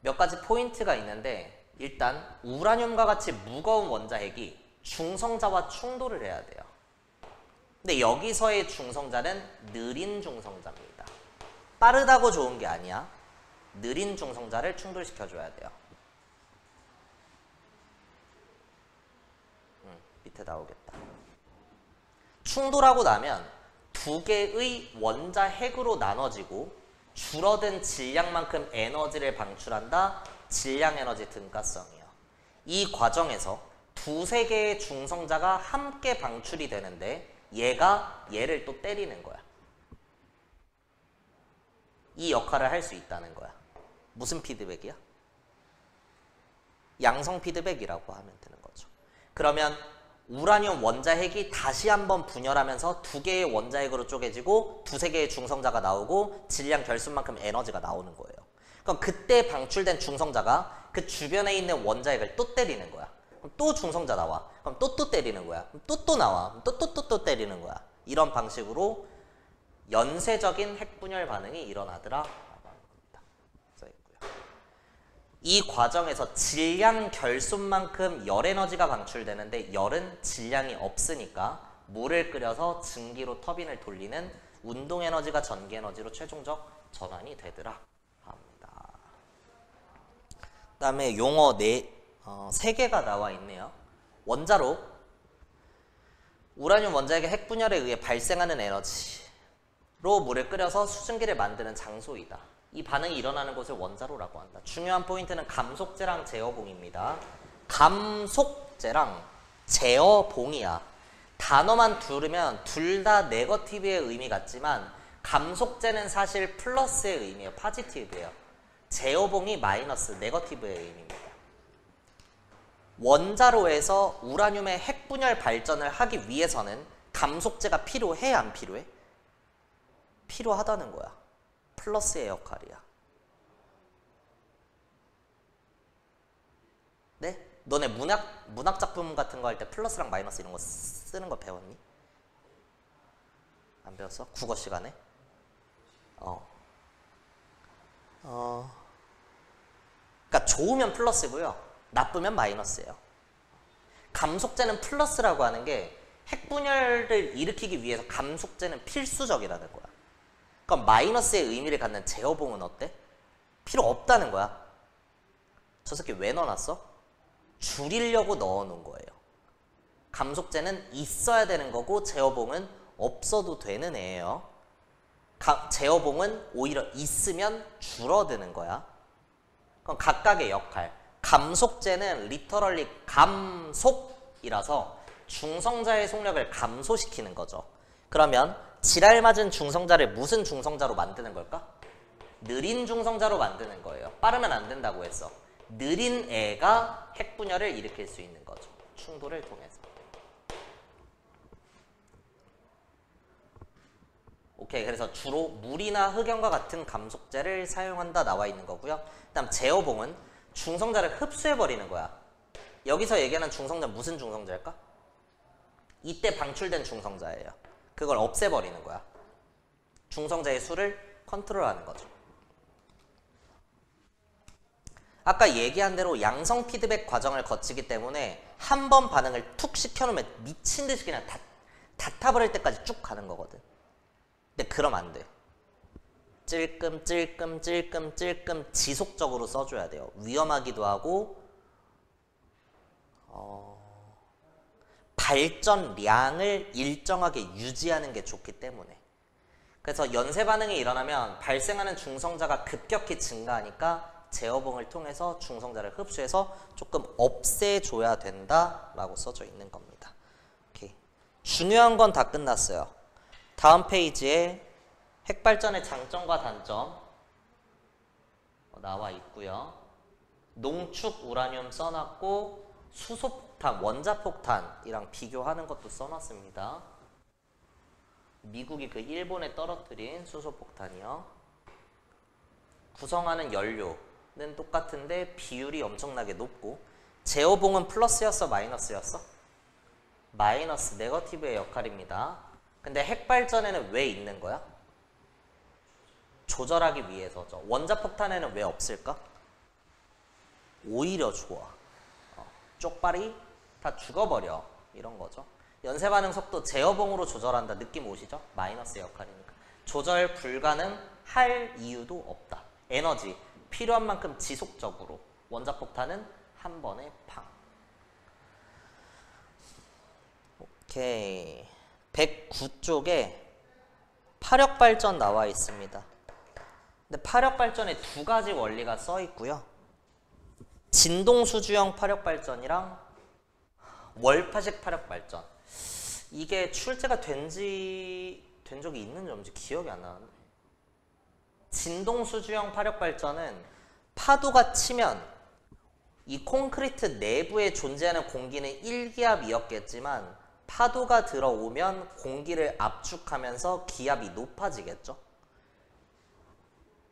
몇 가지 포인트가 있는데, 일단 우라늄과 같이 무거운 원자핵이 중성자와 충돌을 해야 돼요. 근데 여기서의 중성자는 느린 중성자입니다. 빠르다고 좋은 게 아니야. 느린 중성자를 충돌시켜줘야 돼요. 밑에 나오겠다. 충돌하고 나면 두 개의 원자핵으로 나눠지고 줄어든 질량만큼 에너지를 방출한다. 질량 에너지 등가성이요. 이 과정에서 두세 개의 중성자가 함께 방출이 되는데 얘가 얘를 또 때리는 거야. 이 역할을 할 수 있다는 거야. 무슨 피드백이야? 양성 피드백이라고 하면 되는 거죠. 그러면 우라늄 원자핵이 다시 한번 분열하면서 두 개의 원자핵으로 쪼개지고 두세 개의 중성자가 나오고 질량 결순만큼 에너지가 나오는 거예요. 그럼 그때 방출된 중성자가 그 주변에 있는 원자핵을 또 때리는 거야. 그럼 또 중성자 나와. 그럼 또 때리는 거야. 그럼 또 나와. 또 때리는 거야. 이런 방식으로 연쇄적인 핵분열 반응이 일어나더라. 이 과정에서 질량 결손만큼 열 에너지가 방출되는데 열은 질량이 없으니까 물을 끓여서 증기로 터빈을 돌리는 운동 에너지가 전기 에너지로 최종적 전환이 되더라 합니다. 그 다음에 용어 3개가 나와 있네요. 원자로 우라늄 원자핵의 핵분열에 의해 발생하는 에너지로 물을 끓여서 수증기를 만드는 장소이다. 이 반응이 일어나는 곳을 원자로라고 한다. 중요한 포인트는 감속재랑 제어봉입니다. 감속재랑 제어봉이야. 단어만 들으면 둘 다 네거티브의 의미 같지만 감속재는 사실 플러스의 의미예요. 파지티브예요. 제어봉이 마이너스, 네거티브의 의미입니다. 원자로에서 우라늄의 핵분열 발전을 하기 위해서는 감속재가 필요해, 안 필요해? 필요하다는 거야. 플러스의 역할이야. 네? 너네 문학 작품 같은 거 할 때 플러스랑 마이너스 이런 거 쓰는 거 배웠니? 안 배웠어? 국어 시간에? 그러니까 좋으면 플러스고요. 나쁘면 마이너스예요. 감속재는 플러스라고 하는 게 핵분열을 일으키기 위해서 감속재는 필수적이라는 거야. 그럼 마이너스의 의미를 갖는 제어봉은 어때? 필요 없다는 거야. 저 새끼 왜 넣어놨어? 줄이려고 넣어놓은 거예요. 감속재는 있어야 되는 거고 제어봉은 없어도 되는 애예요. 제어봉은 오히려 있으면 줄어드는 거야. 그럼 각각의 역할. 감속재는 리터럴리 감속이라서 중성자의 속력을 감소시키는 거죠. 그러면 지랄 맞은 중성자를 무슨 중성자로 만드는 걸까? 느린 중성자로 만드는 거예요. 빠르면 안 된다고 했어. 느린 애가 핵분열을 일으킬 수 있는 거죠. 충돌을 통해서. 오케이. 그래서 주로 물이나 흑연과 같은 감속제를 사용한다 나와 있는 거고요. 그다음 제어봉은 중성자를 흡수해버리는 거야. 여기서 얘기하는 중성자 무슨 중성자일까? 이때 방출된 중성자예요. 그걸 없애버리는 거야. 중성자의 수를 컨트롤하는 거죠. 아까 얘기한 대로 양성 피드백 과정을 거치기 때문에 한 번 반응을 툭 시켜놓으면 미친 듯이 그냥 다 타버릴 때까지 쭉 가는 거거든. 근데 그러면 안 돼. 찔끔 지속적으로 써줘야 돼요. 위험하기도 하고 발전량을 일정하게 유지하는 게 좋기 때문에. 그래서 연쇄 반응이 일어나면 발생하는 중성자가 급격히 증가하니까 제어봉을 통해서 중성자를 흡수해서 조금 없애줘야 된다라고 써져 있는 겁니다. 오케이. 중요한 건 다 끝났어요. 다음 페이지에 핵발전의 장점과 단점 나와 있고요. 농축 우라늄 써놨고 수소폭탄, 원자폭탄이랑 비교하는 것도 써놨습니다. 미국이 그 일본에 떨어뜨린 수소폭탄이요. 구성하는 연료는 똑같은데 비율이 엄청나게 높고 제어봉은 플러스였어, 마이너스였어? 마이너스, 네거티브의 역할입니다. 근데 핵발전에는 왜 있는 거야? 조절하기 위해서죠. 원자폭탄에는 왜 없을까? 오히려 좋아. 쪽발이 다 죽어버려. 이런 거죠. 연쇄반응 속도 제어봉으로 조절한다. 느낌 오시죠? 마이너스 역할이니까. 조절 불가능할 이유도 없다. 에너지 필요한 만큼 지속적으로. 원자폭탄은 한 번에 팡. 오케이. 109쪽에 파력발전 나와 있습니다. 근데 파력발전에 두 가지 원리가 써 있고요. 진동수주형 파력발전이랑 월파식 파력발전. 이게 출제가 된 적이 있는지 없는지 기억이 안 나는데. 진동수주형 파력발전은 파도가 치면 이 콘크리트 내부에 존재하는 공기는 1기압이었겠지만 파도가 들어오면 공기를 압축하면서 기압이 높아지겠죠.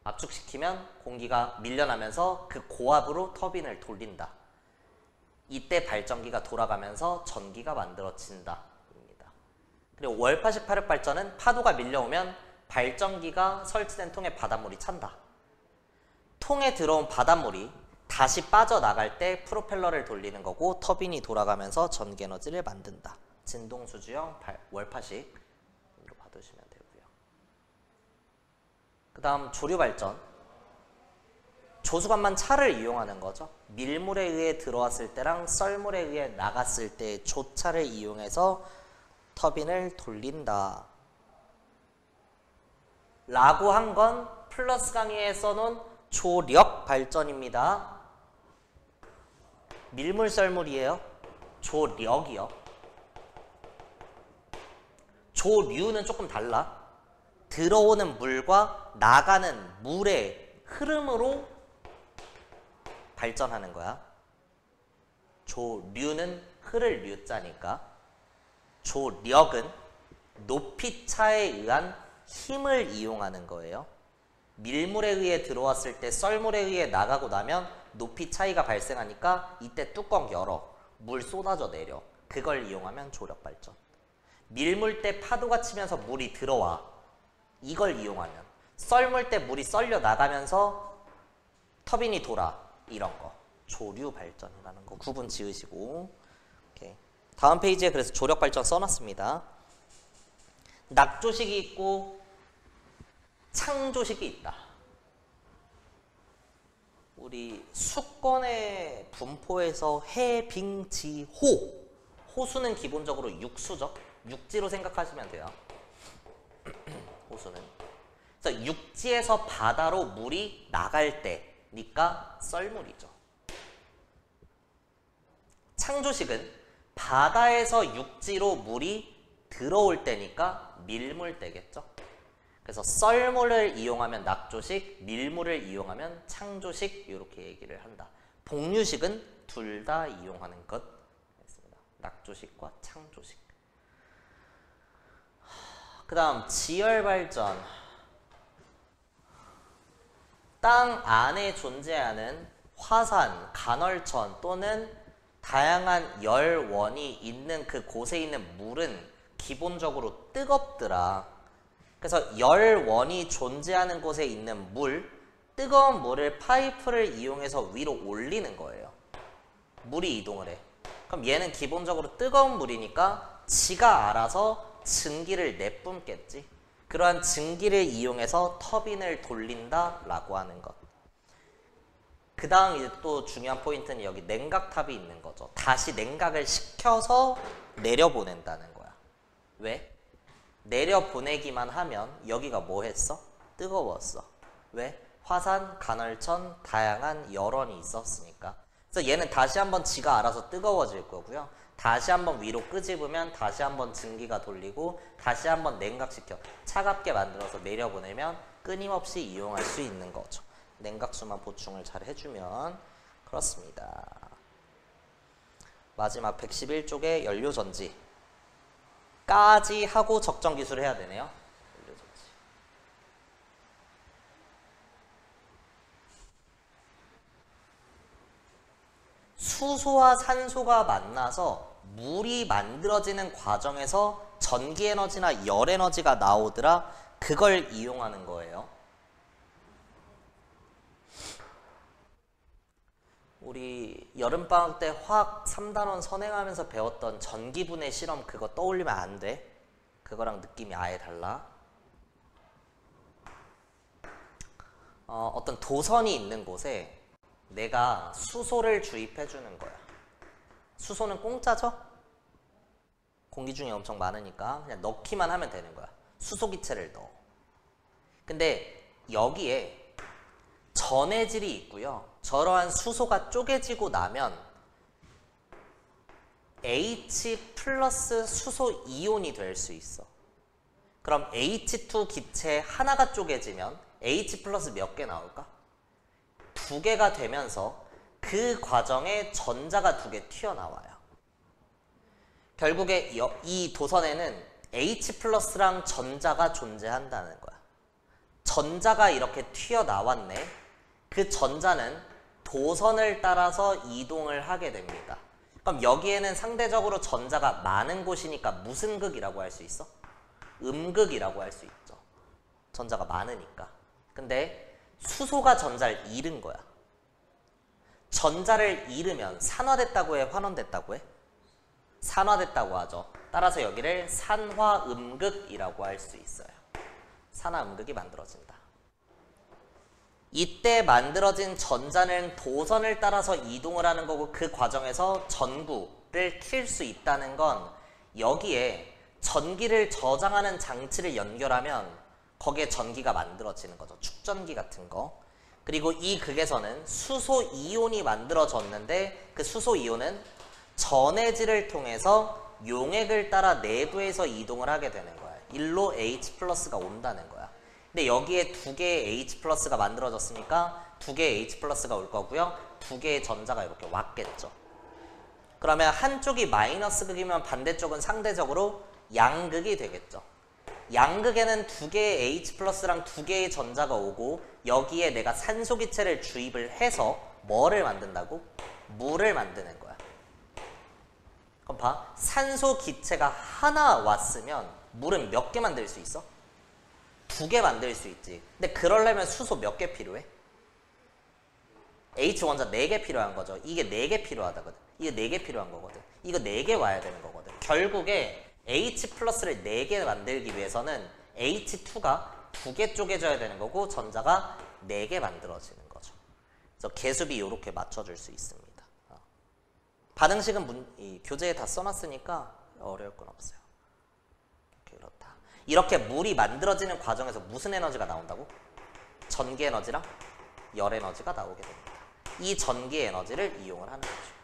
압축시키면 공기가 밀려나면서 그 고압으로 터빈을 돌린다. 이때 발전기가 돌아가면서 전기가 만들어진다. 그리고 월파식 파력발전은 파도가 밀려오면 발전기가 설치된 통에 바닷물이 찬다. 통에 들어온 바닷물이 다시 빠져나갈 때 프로펠러를 돌리는 거고 터빈이 돌아가면서 전기 에너지를 만든다. 진동수주형 월파식으로 받으시면 되고요. 그 다음 조류발전. 조수관만 차를 이용하는 거죠. 밀물에 의해 들어왔을 때랑 썰물에 의해 나갔을 때 조차를 이용해서 터빈을 돌린다. 라고 한 건 플러스 강의에 써놓은 조력 발전입니다. 밀물 썰물이에요. 조력이요. 조류는 조금 달라. 들어오는 물과 나가는 물의 흐름으로 발전하는 거야. 조류는 흐를 류자니까. 조력은 높이차에 의한 힘을 이용하는 거예요. 밀물에 의해 들어왔을 때 썰물에 의해 나가고 나면 높이 차이가 발생하니까 이때 뚜껑 열어. 물 쏟아져 내려. 그걸 이용하면 조력 발전. 밀물 때 파도가 치면서 물이 들어와. 이걸 이용하면. 썰물 때 물이 썰려 나가면서 터빈이 돌아. 이런 거. 조류 발전이라는 거 구분 지으시고. 오케이. 다음 페이지에 그래서 조력 발전 써놨습니다. 낙조식이 있고 창조식이 있다. 우리 수권의 분포에서 해, 빙, 지, 호. 호수는 기본적으로 육수죠. 육지로 생각하시면 돼요. 호수는. 그래서 육지에서 바다로 물이 나갈 때니까 썰물이죠. 창조식은 바다에서 육지로 물이 들어올 때니까 밀물 때겠죠. 그래서 썰물을 이용하면 낙조식, 밀물을 이용하면 창조식 이렇게 얘기를 한다. 복류식은 둘 다 이용하는 것. 낙조식과 창조식. 그 다음 지열 발전. 땅 안에 존재하는 화산, 간헐천 또는 다양한 열원이 있는 그 곳에 있는 물은 기본적으로 뜨겁더라. 그래서 열원이 존재하는 곳에 있는 물, 뜨거운 물을 파이프를 이용해서 위로 올리는 거예요. 물이 이동을 해. 그럼 얘는 기본적으로 뜨거운 물이니까 지가 알아서 증기를 내뿜겠지. 그러한 증기를 이용해서 터빈을 돌린다라고 하는 것. 그 다음 이제 또 중요한 포인트는 여기 냉각탑이 있는 거죠. 다시 냉각을 시켜서 내려보낸다는 거야. 왜? 내려보내기만 하면 여기가 뭐 했어? 뜨거웠어. 왜? 화산, 간헐천, 다양한 열원이 있었으니까. 그래서 얘는 다시 한번 지가 알아서 뜨거워질 거고요. 다시 한번 위로 끄집으면 다시 한번 증기가 돌리고 다시 한번 냉각시켜 차갑게 만들어서 내려보내면 끊임없이 이용할 수 있는 거죠. 냉각수만 보충을 잘 해주면 그렇습니다. 마지막 111쪽에 연료전지 까지 하고 적정 기술을 해야 되네요. 연료전지. 수소와 산소가 만나서 물이 만들어지는 과정에서 전기에너지나 열에너지가 나오더라. 그걸 이용하는 거예요. 우리 여름방학 때 화학 3단원 선행하면서 배웠던 전기분해 실험 그거 떠올리면 안 돼. 그거랑 느낌이 아예 달라. 어떤 도선이 있는 곳에 내가 수소를 주입해 주는 거야. 수소는 공짜죠? 공기 중에 엄청 많으니까 그냥 넣기만 하면 되는 거야. 수소기체를 넣어. 근데 여기에 전해질이 있고요. 저러한 수소가 쪼개지고 나면 H 플러스 수소 이온이 될 수 있어. 그럼 H2 기체 하나가 쪼개지면 H 플러스 몇 개 나올까? 2개가 되면서 그 과정에 전자가 2개 튀어나와요. 결국에 이 도선에는 H 플러스랑 전자가 존재한다는 거야. 전자가 이렇게 튀어나왔네. 그 전자는 도선을 따라서 이동을 하게 됩니다. 그럼 여기에는 상대적으로 전자가 많은 곳이니까 무슨 극이라고 할 수 있어? 음극이라고 할 수 있죠. 전자가 많으니까. 근데 수소가 전자를 잃은 거야. 전자를 잃으면 산화됐다고 해, 환원됐다고 해? 산화됐다고 하죠. 따라서 여기를 산화음극이라고 할 수 있어요. 산화음극이 만들어진다. 이때 만들어진 전자는 도선을 따라서 이동을 하는 거고 그 과정에서 전구를 킬 수 있다는 건 여기에 전기를 저장하는 장치를 연결하면 거기에 전기가 만들어지는 거죠. 축전기 같은 거. 그리고 이 극에서는 수소 이온이 만들어졌는데 그 수소 이온은 전해질을 통해서 용액을 따라 내부에서 이동을 하게 되는 거야. 일로 H 플러스가 온다는 거야. 근데 여기에 2개의 H 플러스가 만들어졌으니까 2개의 H 플러스가 올 거고요. 2개의 전자가 이렇게 왔겠죠. 그러면 한쪽이 마이너스 극이면 반대쪽은 상대적으로 양극이 되겠죠. 양극에는 2개의 H 플러스랑 2개의 전자가 오고 여기에 내가 산소 기체를 주입을 해서 뭐를 만든다고? 물을 만드는 거야. 그럼 봐. 산소 기체가 하나 왔으면 물은 몇 개 만들 수 있어? 2개 만들 수 있지. 근데 그러려면 수소 몇 개 필요해? H 원자 4개 필요한 거죠. 이게 4개 필요하다거든. 이게 4개 필요한 거거든. 이거 4개 와야 되는 거거든. 결국에 H 플러스를 4개 만들기 위해서는 H2가 2개 쪼개져야 되는 거고 전자가 4개 만들어지는 거죠. 그래서 개수비 이렇게 맞춰줄 수 있습니다. 반응식은 이 교재에 다 써놨으니까 어려울 건 없어요. 그렇다. 이렇게 물이 만들어지는 과정에서 무슨 에너지가 나온다고? 전기 에너지랑 열 에너지가 나오게 됩니다. 이 전기 에너지를 이용을 하는 거죠.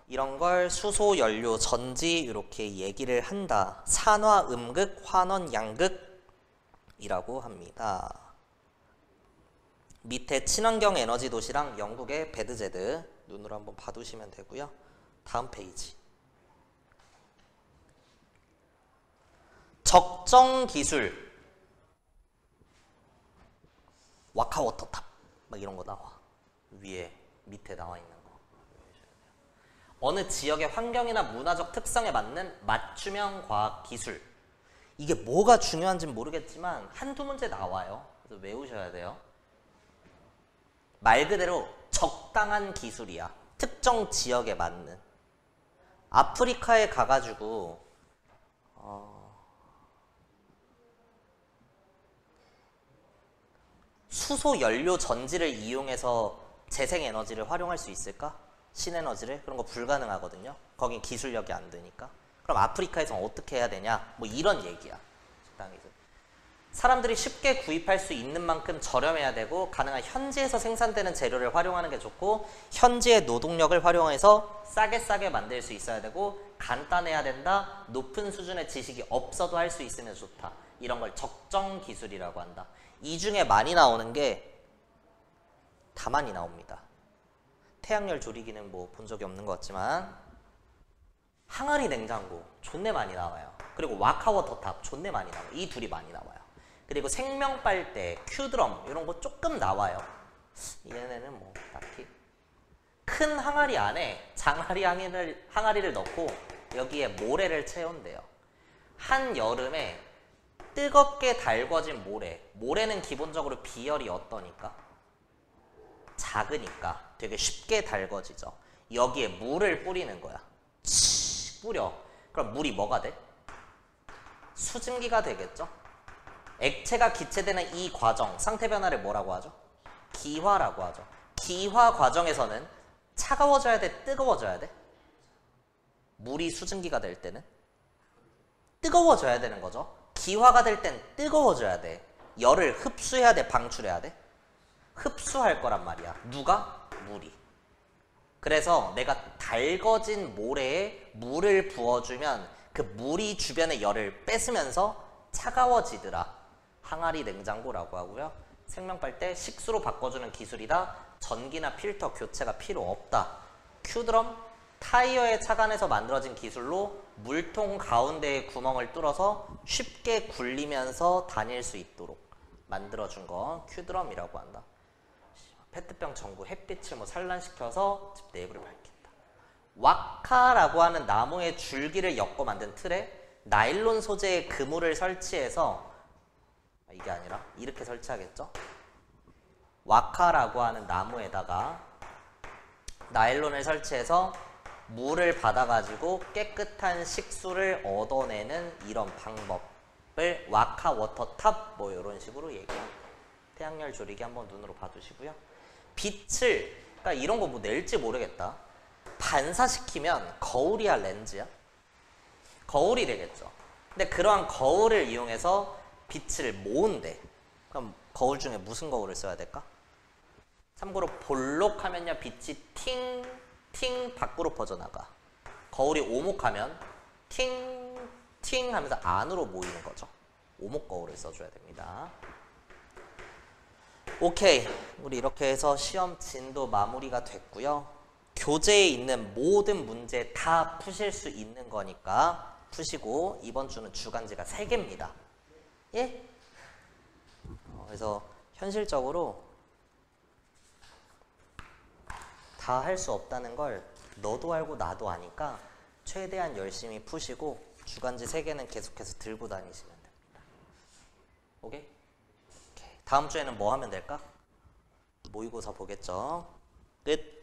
이런 걸 수소, 연료, 전지 이렇게 얘기를 한다. 산화, 음극, 환원, 양극이라고 합니다. 밑에 친환경 에너지 도시랑 영국의 배드제드 눈으로 한번 봐두시면 되고요. 다음 페이지. 적정 기술. 와카워터탑 막 이런 거 나와. 위에 밑에 나와 있는 거. 어느 지역의 환경이나 문화적 특성에 맞는 맞춤형 과학 기술. 이게 뭐가 중요한지는 모르겠지만 한두 문제 나와요. 그래서 외우셔야 돼요. 말 그대로 적당한 기술이야. 특정 지역에 맞는. 아프리카에 가가지고 수소 연료 전지를 이용해서 재생에너지를 활용할 수 있을까? 신에너지를? 그런 거 불가능하거든요. 거긴 기술력이 안 되니까. 그럼 아프리카에서 어떻게 해야 되냐? 뭐 이런 얘기야. 사람들이 쉽게 구입할 수 있는 만큼 저렴해야 되고 가능한 현지에서 생산되는 재료를 활용하는 게 좋고 현지의 노동력을 활용해서 싸게 만들 수 있어야 되고 간단해야 된다. 높은 수준의 지식이 없어도 할 수 있으면 좋다. 이런 걸 적정 기술이라고 한다. 이 중에 많이 나오는 게 다 많이 나옵니다. 태양열 조리기는 뭐 본 적이 없는 것 같지만 항아리 냉장고 존내 많이 나와요. 그리고 와카워터탑 존내 많이 나와요. 이 둘이 많이 나와요. 그리고 생명빨대, 큐드럼 이런 거 조금 나와요. 얘네는 뭐 딱히 큰 항아리 안에 장아리 항아리를 넣고 여기에 모래를 채운대요. 한여름에 뜨겁게 달궈진 모래는 기본적으로 비열이 어떠니까? 작으니까 되게 쉽게 달궈지죠. 여기에 물을 뿌리는 거야. 뿌려. 그럼 물이 뭐가 돼? 수증기가 되겠죠? 액체가 기체되는 이 과정, 상태 변화를 뭐라고 하죠? 기화라고 하죠. 기화 과정에서는 차가워져야 돼? 뜨거워져야 돼? 물이 수증기가 될 때는? 뜨거워져야 되는 거죠. 기화가 될 땐 뜨거워져야 돼. 열을 흡수해야 돼? 방출해야 돼? 흡수할 거란 말이야. 누가? 물이. 그래서 내가 달궈진 모래에 물을 부어주면 그 물이 주변의 열을 뺏으면서 차가워지더라. 항아리 냉장고라고 하고요. 생명빨대 식수로 바꿔주는 기술이다. 전기나 필터 교체가 필요 없다. 큐드럼 타이어의 차관에서 만들어진 기술로 물통 가운데에 구멍을 뚫어서 쉽게 굴리면서 다닐 수 있도록 만들어준 거 큐드럼이라고 한다. 페트병 전구 햇빛을 뭐 산란시켜서 집 내부를 밝힌다. 와카라고 하는 나무의 줄기를 엮어 만든 틀에 나일론 소재의 그물을 설치해서 이게 아니라 이렇게 설치하겠죠? 와카라고 하는 나무에다가 나일론을 설치해서 물을 받아가지고 깨끗한 식수를 얻어내는 이런 방법을 와카 워터탑 뭐 이런 식으로 얘기합니다. 태양열 조리기 한번 눈으로 봐두시고요. 빛을, 그러니까 이런 거 뭐 낼지 모르겠다. 반사시키면 거울이야 렌즈야? 거울이 되겠죠. 근데 그러한 거울을 이용해서 빛을 모은대. 그럼 거울 중에 무슨 거울을 써야 될까? 참고로 볼록하면요 빛이 팅 밖으로 퍼져나가. 거울이 오목하면 팅 하면서 안으로 모이는 거죠. 오목 거울을 써줘야 됩니다. 오케이, 우리 이렇게 해서 시험 진도 마무리가 됐고요. 교재에 있는 모든 문제 다 푸실 수 있는 거니까 푸시고 이번 주는 주간지가 3개입니다. 예? 그래서 현실적으로 다 할 수 없다는 걸 너도 알고 나도 아니까 최대한 열심히 푸시고 주간지 3개는 계속해서 들고 다니시면 됩니다. 오케이? 다음 주에는 뭐 하면 될까? 모의고사 보겠죠? 끝!